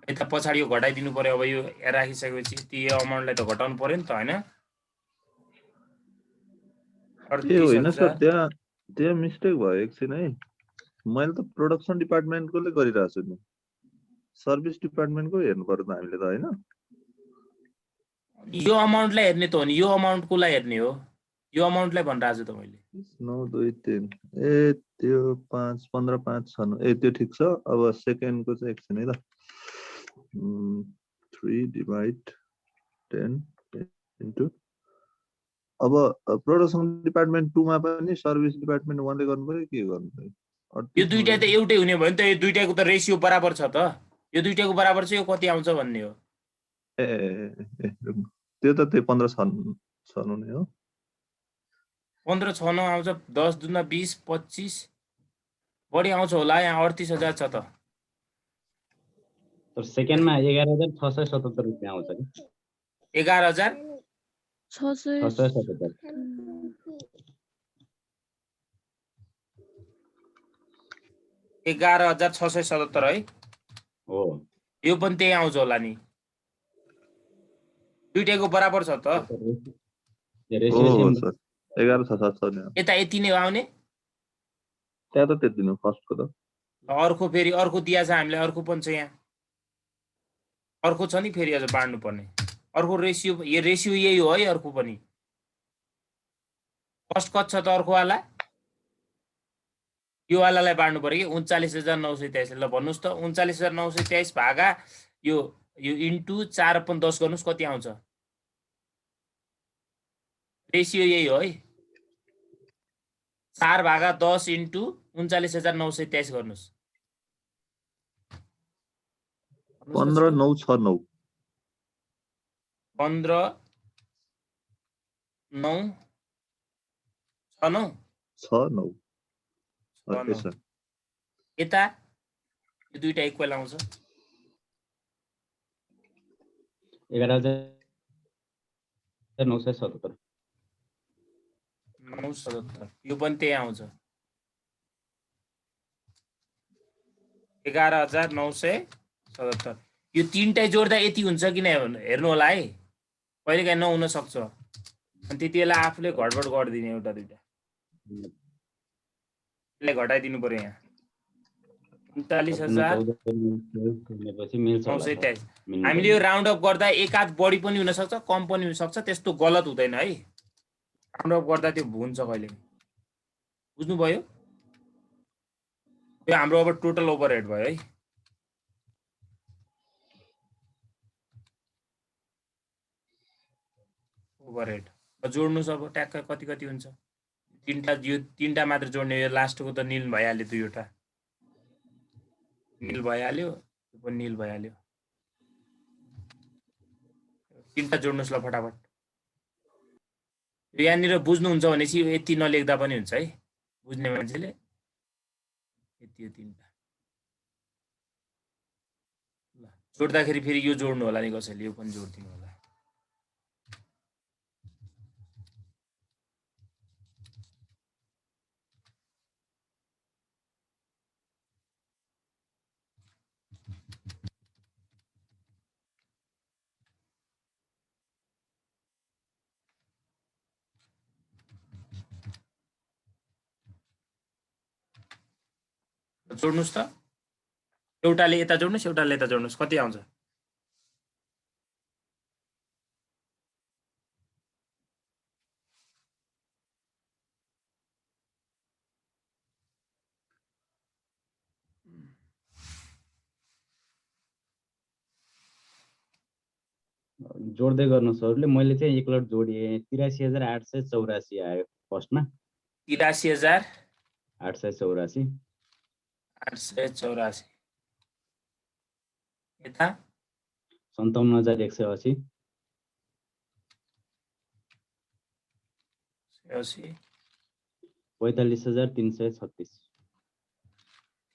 यता पछाडी यो घटाइदिनु पर्यो अब यो राखिसकेपछि त्यो अमाउन्टलाई त घटाउनु पर्यो नि त हैन ए होइन सर त्यहाँ मिस्टेक भयो एकछिन है मैले त प्रोडक्सन डिपार्टमेन्टकोले गरिरहेको छु नि सर्भिस डिपार्टमेन्टको हेर्नु पर्यो त हामीले त हैन यो अमाउन्टलाई हेर्ने त हो नि यो अमाउन्टकोलाई हेर्ने हो यो अमाउन्टलाई भनिरहेको छु त मैले 9 2 3 ए त्यो 5 15 5 छ ए त्यो ठिक छ अब सेकेन्डको चाहिँ एकछिन है त 3 डिवाइड 10 इन्टु अब प्रोडक्सन डिपार्टमेन्ट 2 मा पनि सर्भिस डिपार्टमेन्ट 1 ले गर्नु पर्यो के गर्नु पर्यो यो दुईटा त एउटै हुने भयो नि त यो दुईटाको त रेशियो बराबर छ त यो दुईटाको बराबर चाहिँ यो कति आउँछ भन्ने हो ए त्यो त त्यो 15 छन् हुने हो 15 6 9 आउँछ 10 दुना 20 25 बढी आउँछ होला यहाँ 38,000 छ त तर सेकेन्डमा 11,677 रुपैयाँ आउँछ नि 677 11,677 है हो यो पनि त्यही आउँछ होला नि दुईटाको बराबर छ त रेशियो सर 11,677 नि यता यति नै आउने त्यहाँ त त्यति नै फर्स्टको त अर्को फेरि अर्को दिया छ हामीले अर्को पनि छ यहाँ अर्को छ नि फेरि अझ बाँड्नु पर्ने अर्को रेसियो यो रेसियो यही हो है अर्को पनि फर्स्ट कति छ त अर्को वाला यो वालालाई बाँड्नु पर्यो कि 39,923 ल भन्नुस् त 39,923 भागा यो इन्टु 4/10 गर्नुस् कति आउँछ रेसियो यही हो है 4 भागा 10 इन्टु 39,923 गर्नुस् 15,969 15,969 ओके सर यता यो दुईटा इक्वल आउँछ 11,977 977 यो पनि त्यही आउँछ 11,977 यो तीनटै जोड्दा यति हुन्छ कि नै हेर्नु होला है कहिलेकाहीँ नहुन सक्छ अनि त्यति बेला आफूले घडबड गरिदिने एउटा दुईटा यसलाई घटाइदिनु पर्यो यहाँ 39,923 हामीले यो राउन्ड अप गर्दा एकाध बढी पनि हुन सक्छ कम पनि हुन सक्छ त्यस्तो गलत हुँदैन है राउन्ड अप गर्दा त्यो हुन्छ कहिले बुझ्नुभयो यो हाम्रो अब टोटल ओभरहेड भयो है ओभरहेड जोड्नुस् अब ट्याक्क कति कति हुन्छ तीनटा मात्र जोड्ने यो लास्टको त नील भइहाल्यो दुईवटा नील भइहाल्यो यो पनि नील भइहाल्यो तीनटा जोड्नुस् ल फटाफट यहाँनिर बुझ्नुहुन्छ भनेपछि यति नलेख्दा पनि हुन्छ है बुझ्ने मान्छेले यति यो तीनटा ल जोड्दाखेरि फेरि यो जोड्नु होला नि कसैले यो पनि जोड्दिनु होला जोड्नुस् त एउटाले यता जोड्नुस् एउटाले यता जोड्नुस् कति आउँछ जोड्दै गर्नु सरले मैले चाहिँ एकलट जोडिए 83,884 आयो फर्स्टमा 83,884 यता 57,180 45,336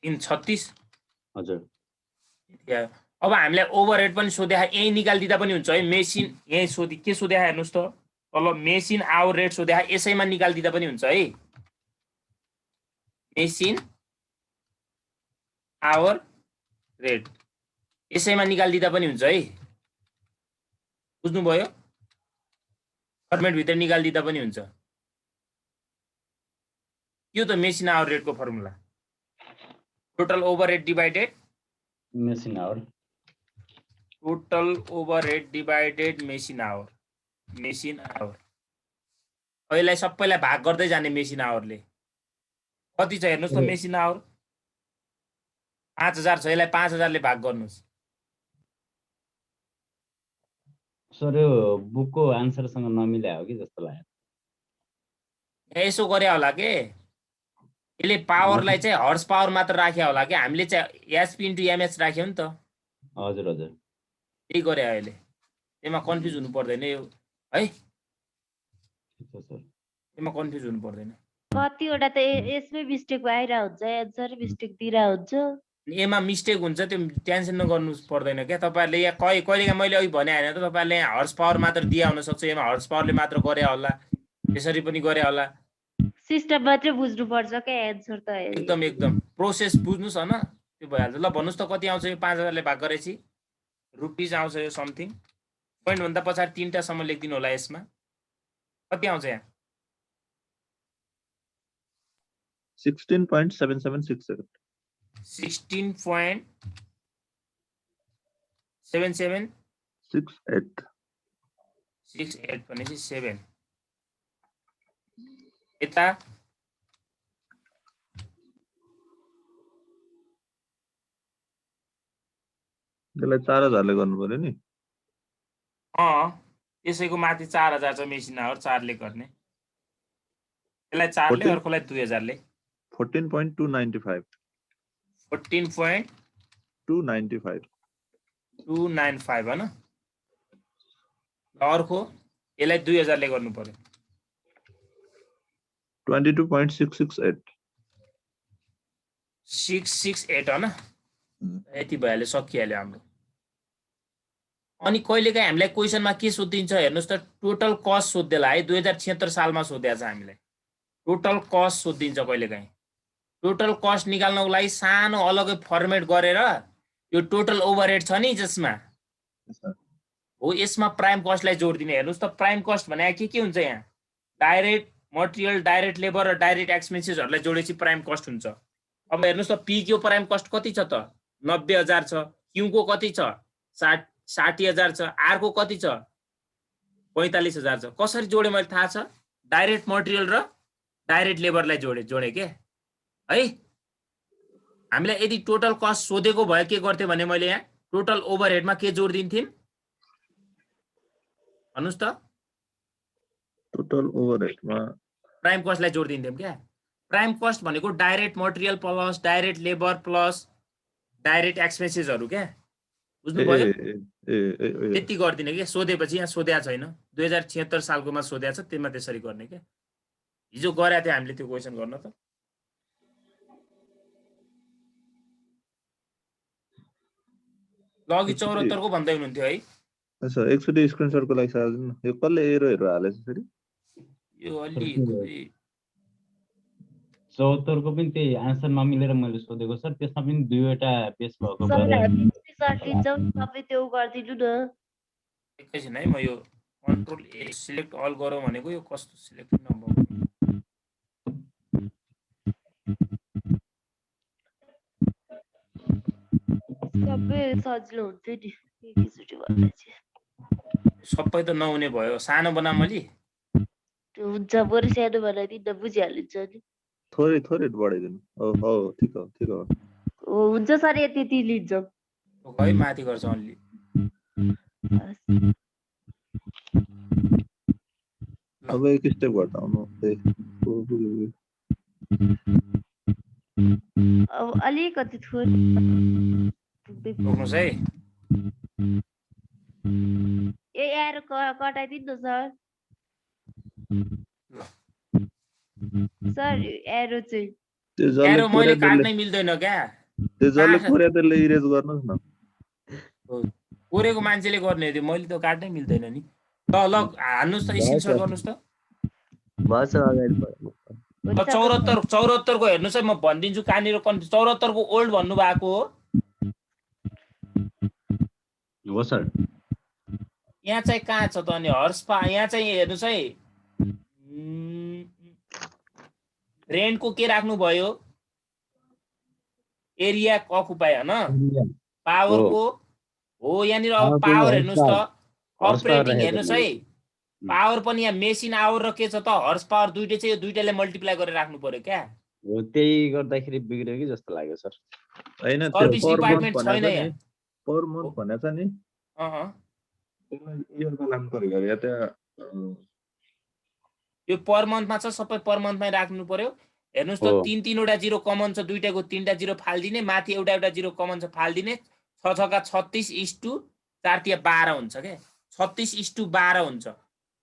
336 हजुर अब हामीलाई ओभरहेड पनि सोधे यही निकालिदिँदा पनि हुन्छ है मेसिन यही सोधि के सोधे हेर्नुस् त तल मेसिन आवर रेट सोधे यसैमा निकालिदिँदा पनि हुन्छ है मेसिन आवर रेट यसैमा निकालिदिँदा पनि हुन्छ है बुझ्नुभयो फर्मेट भित्र निकालिदिँदा पनि हुन्छ यो त मेसिन आवर रेटको formula total overhead divided machine hour total overhead divided machine hour यसलाई सबैलाई भाग गर्दै जाने मेसिन आवरले कति छ हेर्नुस् त मेसिन आवर 5,000 छ यसलाई 5,000 ले भाग गर्नुस् सर यो बुकको आन्सरसँग नमिल्या हो कि जस्तो लाग्यो यसो गरे होला के यसले पावरलाई चाहिँ हर्स पावर मात्र राख्या होला कि हामीले चाहिँ एसपी इन्टु एमएच राख्यौ नि त हजुर हजुर त्यही गरे अहिले त्यसमा कन्फ्युज हुनु पर्दैन यो है त्यसमा कन्फ्युज हुनु पर्दैन कतिवटा त यसमै मिस्टेक भइरहेको हुन्छ एन्सर मिस्टेक दिइरहेको हुन्छ एमा मिस्टेक हुन्छ त्यो टेन्सन नगर्नु पर्दैन क्या तपाईहरुले यहाँ कहिलेकाहीँ मैले अघि भने हैन त तपाईहरुले यहाँ हर्स पावर मात्र दिया हुन सक्छ एमा हर्स पावरले मात्र गरे होला त्यसरी पनि गरे होला सिस्टम मात्रै बुझ्नु पर्छ क्या एन्सर त एकदम प्रोसेस बुझ्नुस् हैन त्यो भइहाल्छ ल भन्नुस् त कति आउँछ यो 5,000 ले भाग गरेपछि रुपीज आउँछ यो समथिङ पोइन्ट भन्दा पछाडी तीनटा सम्म लेख्दिनु होला यसमा कति आउँछ यहाँ 16.7767 16.7767 7 6 8 6 8 भनेपछि 7 यता त्यसलाई 4000 ले गर्नु पर्यो नि त्यसैको माथि 4000 छ मेसिन आवर 4 ले गर्ने यसलाई 4 ले अर्कोलाई 2000 ले 14.295 14.295 हैन अर्को यसलाई 2000 ले गर्नु पर्यो 22.668 668 हैन यति भइहाल्यो सकिहाल्यो हाम्रो अनि कहिलेकाहीँ हामीलाई क्वेशनमा के सोधिन्छ हेर्नुस् त टोटल कस्ट सोध्देला है 2076 सालमा सोधेको छ हामीलाई टोटल कस्ट सोधिन्छ कहिलेकाहीँ टोटल कस्ट निकाल्नको लागि सानो अलगै फर्मेट गरेर यो टोटल ओभरहेड छ नि जसमा हो यसमा प्राइम कस्टलाई जोड दिने हेर्नुस् त प्राइम कस्ट भने के हुन्छ यहाँ डाइरेक्ट मटेरियल डाइरेक्ट लेबर र डाइरेक्ट एक्सपेन्सेसहरुलाई जोडेपछि प्राइम कस्ट हुन्छ अब हेर्नुस् त पी को प्राइम कस्ट कति छ त 90000 छ क्यू को कति छ 60000 छ आर को कति छ 45000 छ कसरी जोडे मैले थाहा छ डाइरेक्ट मटेरियल र डाइरेक्ट लेबरलाई जोडे के है हामीलाई यदि टोटल कस्ट सोधेको भए के गर्थे भने मैले यहाँ टोटल ओभरहेडमा के जोड दिन्थे भन्नुस् त टोटल ओभरहेडमा प्राइम कस्टलाई जोड दिन्थ्यौं क्या प्राइम कस्ट भनेको direct material plus direct labour plus direct एक्सपेन्सेसहरु क्या बुझ्नु भयो त्यति गर्दिने के सोधेपछि यहाँ सोध्या छैन 2076 सालकोमा सोध्या छ त्यसमा त्यसरी गर्ने के हिजो गरे थियो हामीले त्यो क्वेशन गर्न त लगी 74 को भन्दै हुनुहुन्थ्यो है अच्छा एकचोटी स्क्रिनशटको लागि सार्दिनु न यो कसले एरोहरु हालेछ फेरि यो अलि 74 को पनि त्यही आन्सर नमिलेर मैले सोधेको सर त्यसमा पनि दुईवटा पेज भएको सर हामी स्क्रिनशट लिन्छौँ सबै त्यो गर्दिनु न एकैछिन है म यो कन्ट्रोल ए सिलेक्ट अल गरौँ भनेको यो कस्तो सिलेक्ट नम्बर सबै सजिलो हुन्छ नि एकैचोटि भन्दा चाहिँ सबै त नहुने भयो सानो बनाम अलि त्यो हुन्छ बरु सानो बनाइदिनु न बुझिहालिन्छ नि थोरै थोरै बढाइदिनु हो ठिक हो हुन्छ सर यति लिन्छौँ है माथि गर्छ अलि अब एक स्टेप घटाउनु अब अलिकति थोरै रोक्नुस् है ए एरो कटाइदिनु न सर एरो चाहिँ त्यो एरो मैले काट्नै मिल्दैन क्या त्यो जसले कोर्या त्यसले इरेज गर्नुस् न कोरेको मान्छेले गर्ने थियो मैले त काट्नै मिल्दैन नि ल हान्नुस् त स्क्रिनशट गर्नुस् त भन्छ अगाडि बढ्नु 74 को हेर्नुस् है म भनिदिन्छु कहाँनिर 74 को ओल्ड भन्नु भएको हो सर यहाँ चाहिँ कहाँ छ त अनि हर्स यहाँ चाहिँ हेर्नुस् है रेन्टको के राख्नु भयो एरिया अकुपाई हैन पावरको हो यहाँनिर अब पावर हेर्नुस् त अपरेटिङ हेर्नुस् है पावर पनि यहाँ मेसिन आवर र के छ त हर्स पावर दुईटै छ यो दुईटैले मल्टिप्लाई गरेर राख्नु पर्यो क्या हो त्यही गर्दाखेरि बिग्रियो कि जस्तो लाग्यो सर हैन सर्भिस डिपार्टमेन्ट छैन यहाँ पर मन्थ भनेछ नि त्यसलाई इयरको लानु पर्यो या त यो पर मन्थमा छ सबै पर मन्थमै राख्नु पर्यो हेर्नुस् त तीनवटा जिरो कमन छ दुईटाको तीनटा जिरो फाल्दिने माथि एउटा जिरो कमन छ फाल्दिने 6 6 का 36:4 तिया 12 हुन्छ के 36:12 हुन्छ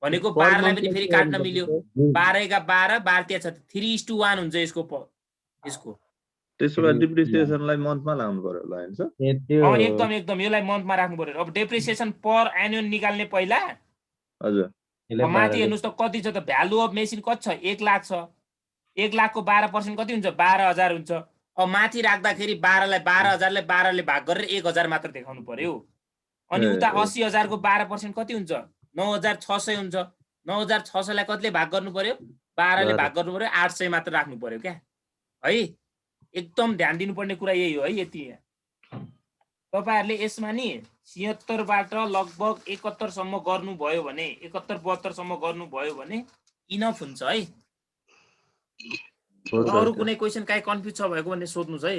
भनेको 12 लाई पनि फेरि काट्न मिल्यो 12 का 12 12 तिया 3:1 हुन्छ यसको त्यसो भए डिप्रिसिएसनलाई मन्थमा लाउनु पर्यो ल हैन सर एकदम यसलाई मन्थमा राख्नु पर्यो अब डेप्रिसिएसन पर एनुअल निकाल्ने पहिला हजुर माथि हेर्नुस् त कति छ त भ्यालु अफ मेसिन कति छ 1 लाख छ 1 लाख को 12% कति हुन्छ 12000 हुन्छ अब माथि राख्दाखेरि 12 लाई 12000 लाई 12 ले भाग गरेर 1000 मात्र देखाउनु पर्यो अनि उता 80000 को 12% कति हुन्छ 9600 हुन्छ 9600 लाई कतिले भाग गर्नु पर्यो 12 ले भाग गर्नु पर्यो 800 मात्र राख्नु पर्यो क्या है एकदम ध्यान दिनुपर्ने कुरा यही हो है यति तपाईहरुले यसमा नि 76 बाट लगभग 71 सम्म गर्नुभयो भने 71 72 सम्म गर्नुभयो भने इनफ हुन्छ है। अरु कुनै क्वेशन काई कन्फ्युज छ भएको भन्ने सोध्नुस् है।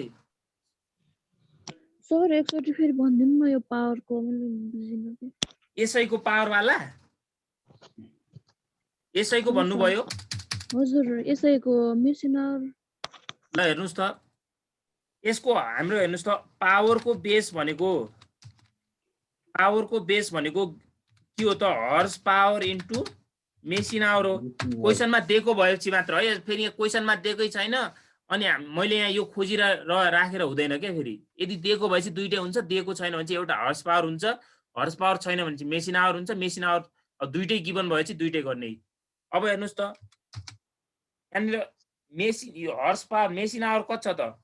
सर एकचोटि फेरि भनिदिनु न यो पावरको मैले बुझिन के। यसैको पावर वाला यसैको भन्नुभयो। हजुर यसैको मेसिन आवर ल हेर्नुस् त यसको हाम्रो हेर्नुस् त पावरको बेस भनेको के हो त horse power into machine hour हो। क्वेशनमा दिएको भएपछि मात्र है। फेरि क्वेशनमा दिएकै छैन अनि मैले यहाँ यो राखेर हुँदैन के। फेरि यदि दिएको भएपछि दुईटै हुन्छ, दिएको छैन भने चाहिँ एउटा हर्स पावर हुन्छ, हर्स पावर छैन भने चाहिँ मेसिन आवर हुन्छ। मेसिन आवर दुईटै गिभन भएपछि दुईटै गर्ने। अब हेर्नुस् त यहाँनिर यो हर्स पावर मेसिन आवर कति छ त?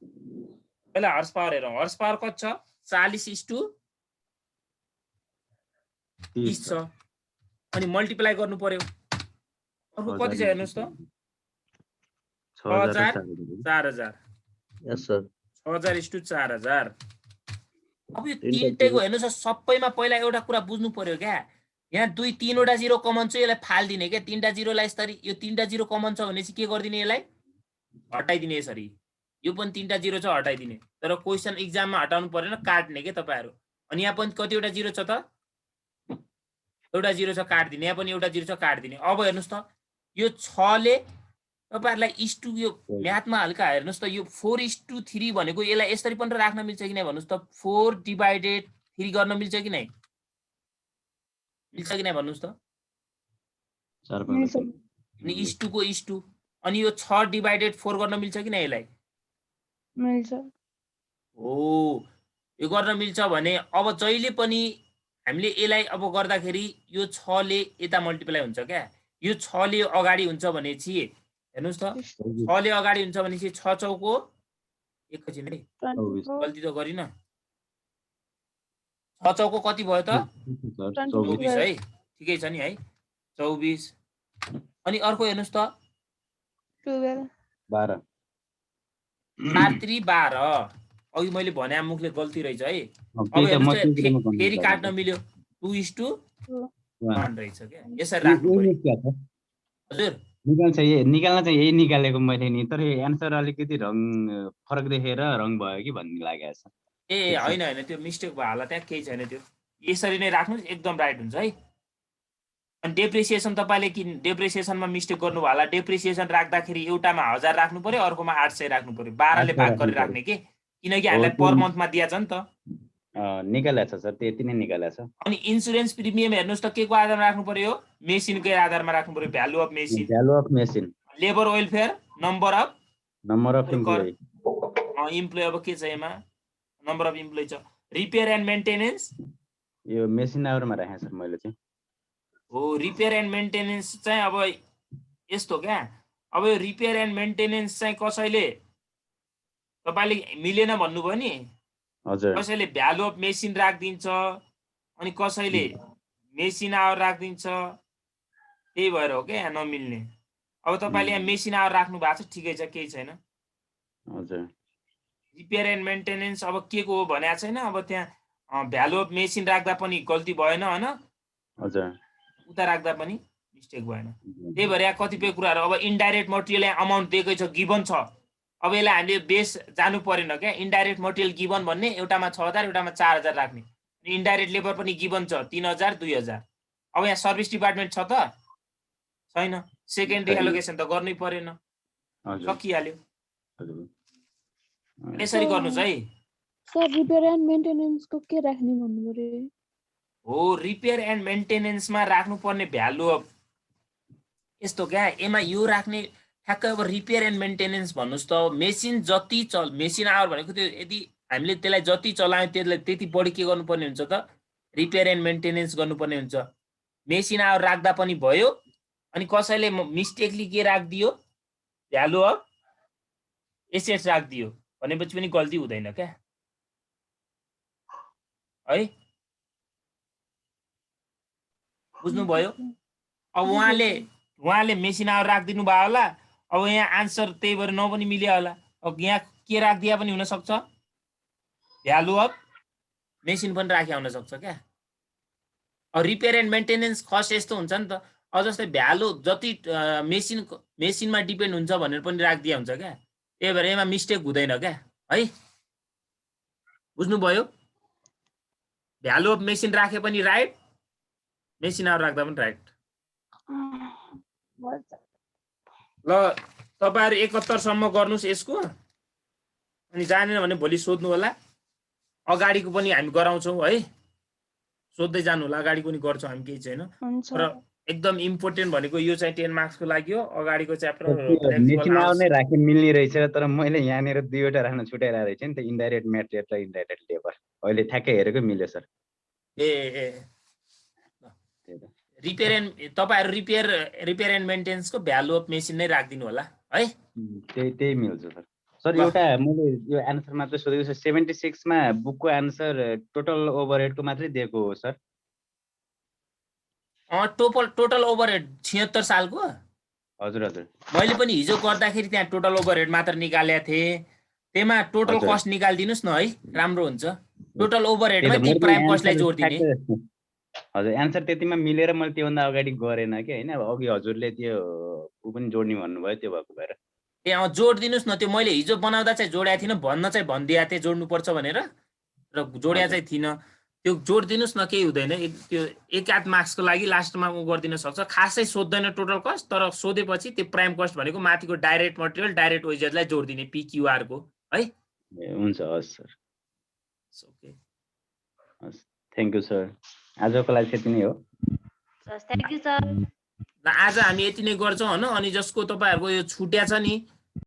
पहिला हर्स पावर हेरौँ। हर्स पावर कति छ? 40/30 छ अनि मल्टिप्लाई गर्नु पर्यो। अर्को कति छ हेर्नुस् त? 6000 यस सर 6000/4000। अब यो तीनटैको हेर्नुस् त सबैमा पहिला एउटा कुरा बुझ्नु पर्यो क्या। यहाँ 2 3 वटा 0 कमन छ, यसलाई फाल्दिने के। 3टा 0लाई यसरी यो 3टा 0 कमन छ भनेपछि के गर्दिने? यसलाई हटाइदिने यसरी। यो पनि 3टा 0 छ हटाइदिने। तर क्वेशन एक्जाममा हटाउनु परेन, काट्ने के तपाईहरु। अनि यहाँ पनि कतिवटा 0 छ त? एउटा 0 छ काट्दिने। यहाँ पनि एउटा 0 छ काट्दिने। अब हेर्नुस् त यो 6 ले तपाईहरुलाई इस्टु यो म्याथमा हल्का हेर्नुस् त यो 4:3 भनेको यसलाई यसरी पनि राख्न मिल्छ कि नै भन्नुस् त? 4/3 गर्न मिल्छ कि नै? मिल्छ कि नै भन्नुस् त? अनि इस्टु को इस्टु अनि यो 6/4 गर्न मिल्छ कि नै यसलाई? मिल्छ। हो यो गर्न मिल्छ भने अब जहिले पनि हामीले यसलाई अब गर्दाखेरि यो 6 ले यता मल्टिप्लाई हुन्छ क्या। यो 6 ले अगाडि हुन्छ भनेपछि हेर्नुस् त 6 ले अगाडि हुन्छ भनेपछि 6 चौको एकैछिन है गल्ती त गरिन। 6 चौको कति भयो त? 24 है। ठिकै छ नि है 24। अनि अर्को हेर्नुस् त 12 4×3 12। अघि मैले भने मुखले गल्ती रहेछ है। अब हेर्नुस् फेरि काट्न मिल्यो 2:1 रहेछ क्या। यसरी राख्नु पर्यो। हजुर निकाल्न चाहिँ यही निकालेको मैले नि, तर एन्सर अलिकति फरक देखेर रङ भयो कि भन्ने लागेको छ। ए हैन हैन त्यो मिस्टेक भयो होला, त्यहाँ केही छैन। त्यो यसरी नै राख्नु एकदम राइट हुन्छ है। अनि डेप्रिसिएसन तपाईले कि डेप्रिसिएसनमा मिस्टेक गर्नु भयो होला। डेप्रिसिएसन राख्दाखेरि एउटामा 1000 राख्नु पर्यो, अर्कोमा 800 राख्नु पर्यो। 12 ले भाग गरेर राख्ने के, किनकि हामीलाई पर मन्थमा दिया छ नि त। निकालेछ सर, त्यति नै निकालेछ। अनि इन्स्योरेन्स प्रिमियम हेर्नुस् त के को आधारमा राख्नु पर्यो? मेसिनकै आधारमा राख्नु पर्यो। Value of machine, value of machine, labour welfare, number of employee. Employee अब के छ यसमा? नम्बर अफ इम्प्लोइ छ। रिपेयर एन्ड मेन्टेनेन्स यो मेसिन आवरमा राखे सर मैले चाहिँ। हो रिपेयर एन्ड मेन्टेनेन्स चाहिँ अब यस्तो क्या। अब यो रिपेयर एन्ड मेन्टेनेन्स चाहिँ कसैले तपाईले मिलेन भन्नुभयो नि, हजुर कसैले भ्यालु अफ मेसिन राखिदिन्छ अनि कसैले मेसिन आवर राखिदिन्छ। त्यही भएर हो क्या यहाँ नमिल्ने। अब तपाईले यहाँ मेसिन आवर राख्नु भएको छ, ठिकै छ, केही छैन। हजुर रिपेयर एन्ड मेन्टेनेन्स अब के को हो भनेको छैन। अब त्यहाँ भ्यालु अफ मेसिन राख्दा पनि गल्ती भएन हैन, हजुर उता राख्दा पनि मिस्टेक भएन। त्यही भएर यहाँ कतिपय कुराहरू अब इन्डाइरेक्ट मटेरियल यहाँ अमाउन्ट दिएकै छ, गिभन छ। अब यसलाई हामीले बेस जानु परेन क्या। इन्डाइरेक्ट मटेरियल गिभन भन्ने एउटामा 6000 एउटामा 4000 राख्ने। अनि इन्डाइरेक्ट लेबर पनि गिभन छ 3000 2000। अब यहाँ सर्भिस डिपार्टमेन्ट छ त छैन? सेकेन्डरी एलोकेसन त गर्नै परेन, सकिहाल्यो। यसरी गर्नुस् है। सर रिपेयर एन्ड मेन्टेनेन्सको के राख्ने भन्नु पर्यो? हो रिपेयर एन्ड मेन्टेनेन्समा राख्नुपर्ने भ्यालु अफ यस्तो क्या। यसमा यो राख्ने ठ्याक्कै। अब रिपेयर एन्ड मेन्टेनेन्स भन्नुस् त मेसिन जति मेसिन आवर भनेको त्यो यदि हामीले त्यसलाई जति चलायौँ त्यसलाई त्यति बढी के गर्नुपर्ने हुन्छ त? रिपेयर एन्ड मेन्टेनेन्स गर्नुपर्ने हुन्छ। मेसिन आवर राख्दा पनि भयो। अनि कसैले मिस्टेकली के राखिदियो? भ्यालु अफ एसेट्स राखिदियो भनेपछि पनि गल्ती हुँदैन क्या है। बुझ्नुभयो? अब उहाँले मेसिन आवर राखिदिनु भयो होला। अब यहाँ आन्सर त्यही भएर पनि मिल्यो होला। अब यहाँ के राखिदिया पनि हुन सक्छ? भ्यालु अफ मेसिन पनि राखी आउन सक्छ क्या। अब रिपेयर एन्ड मेन्टेनेन्स कस्ट यस्तो हुन्छ नि त, अब जस्तै भ्यालु जति मेसिनमा डिपेन्ड हुन्छ भनेर पनि राखिदिया हुन्छ क्या। त्यही भएर यसमा मिस्टेक हुँदैन क्या है, बुझ्नुभयो? भ्यालु अफ मेसिन राखे पनि राइट, मेसिनहरू राख्दा पनि राइट। ल तपाईहरु 71 सम्म गर्नुस् यसको, अनि जानेन भने भोलि सोध्नु होला। अगाडिको पनि हामी गराउँछौँ है, सोध्दै जानु होला, अगाडिको पनि गर्छौँ हामी, केही छैन। र एकदम इम्पोर्टेन्ट भनेको यो चाहिँ 10 मार्क्सको लागि हो। अगाडिको च्याप्टर मेसिन आउने राखि मिल्ने रहेछ, तर मैले यहाँनिर 2वटा राख्न छुटाइरहेको रहेछ नि त, इन्डाइरेक्ट मेटेरियल र इन्डाइरेक्ट लेबर। अहिले ठ्याक्कै हेरेको मिल्यो सर। रिपेयर एन्ड तपाईहरु रिपेयर एन्ड मेन्टेनेन्सको भ्यालु अफ मेसिन नै राखिदिनु होला है। त्यही मिल्छ सर। सर एउटा मैले यो आन्सर मात्रै सोधेको छु, 76 मा बुकको आन्सर टोटल ओभरहेडको मात्रै दिएको हो सर। टोटल ओभरहेड 76 सालको। हजुर हजुर, मैले पनि हिजो गर्दाखेरि त्यहाँ टोटल ओभरहेड मात्र निकालेको थिएँ, त्यसमा टोटल कस्ट निकालिदिनुस् न है, राम्रो हुन्छ। टोटल ओभरहेडमा त्यही प्राइम कस्टलाई जोड दिने। हजुर, एन्सर त्यतिमा मिलेर मैले त्योभन्दा अगाडि गरेन कि हैन, अघि हजुरले त्यो उ पनि जोड्ने भन्नुभयो, त्यो भएको भएर जोड दिनुस् न। त्यो मैले हिजो बनाउँदा चाहिँ जोडेको थिइनँ, भन्न चाहिँ भनिदिएको थिएँ जोड्नुपर्छ भनेर, र जोड्या चाहिँ थिइनँ। त्यो जोड दिनुस् न, केही हुँदैन। त्यो 1-8 मार्क्सको लागि लास्टमा उ गरिदिन सक्छ। खासै सोध्दैन टोटल कस्ट, तर सोधेपछि त्यो प्राइम कस्ट भनेको माथिको डाइरेक्ट मटेरियल डाइरेक्ट वेजेसलाई जोड दिने PQR को है। हुन्छ, हस् सर। ओके, हस्, थ्याङ्क यू सर। आजको लागि त्यति नै हो। Thank you sir. आज हामी यति नै गर्छौँ हैन। अनि जसको तपाईहरुको यो छुट्या छ नि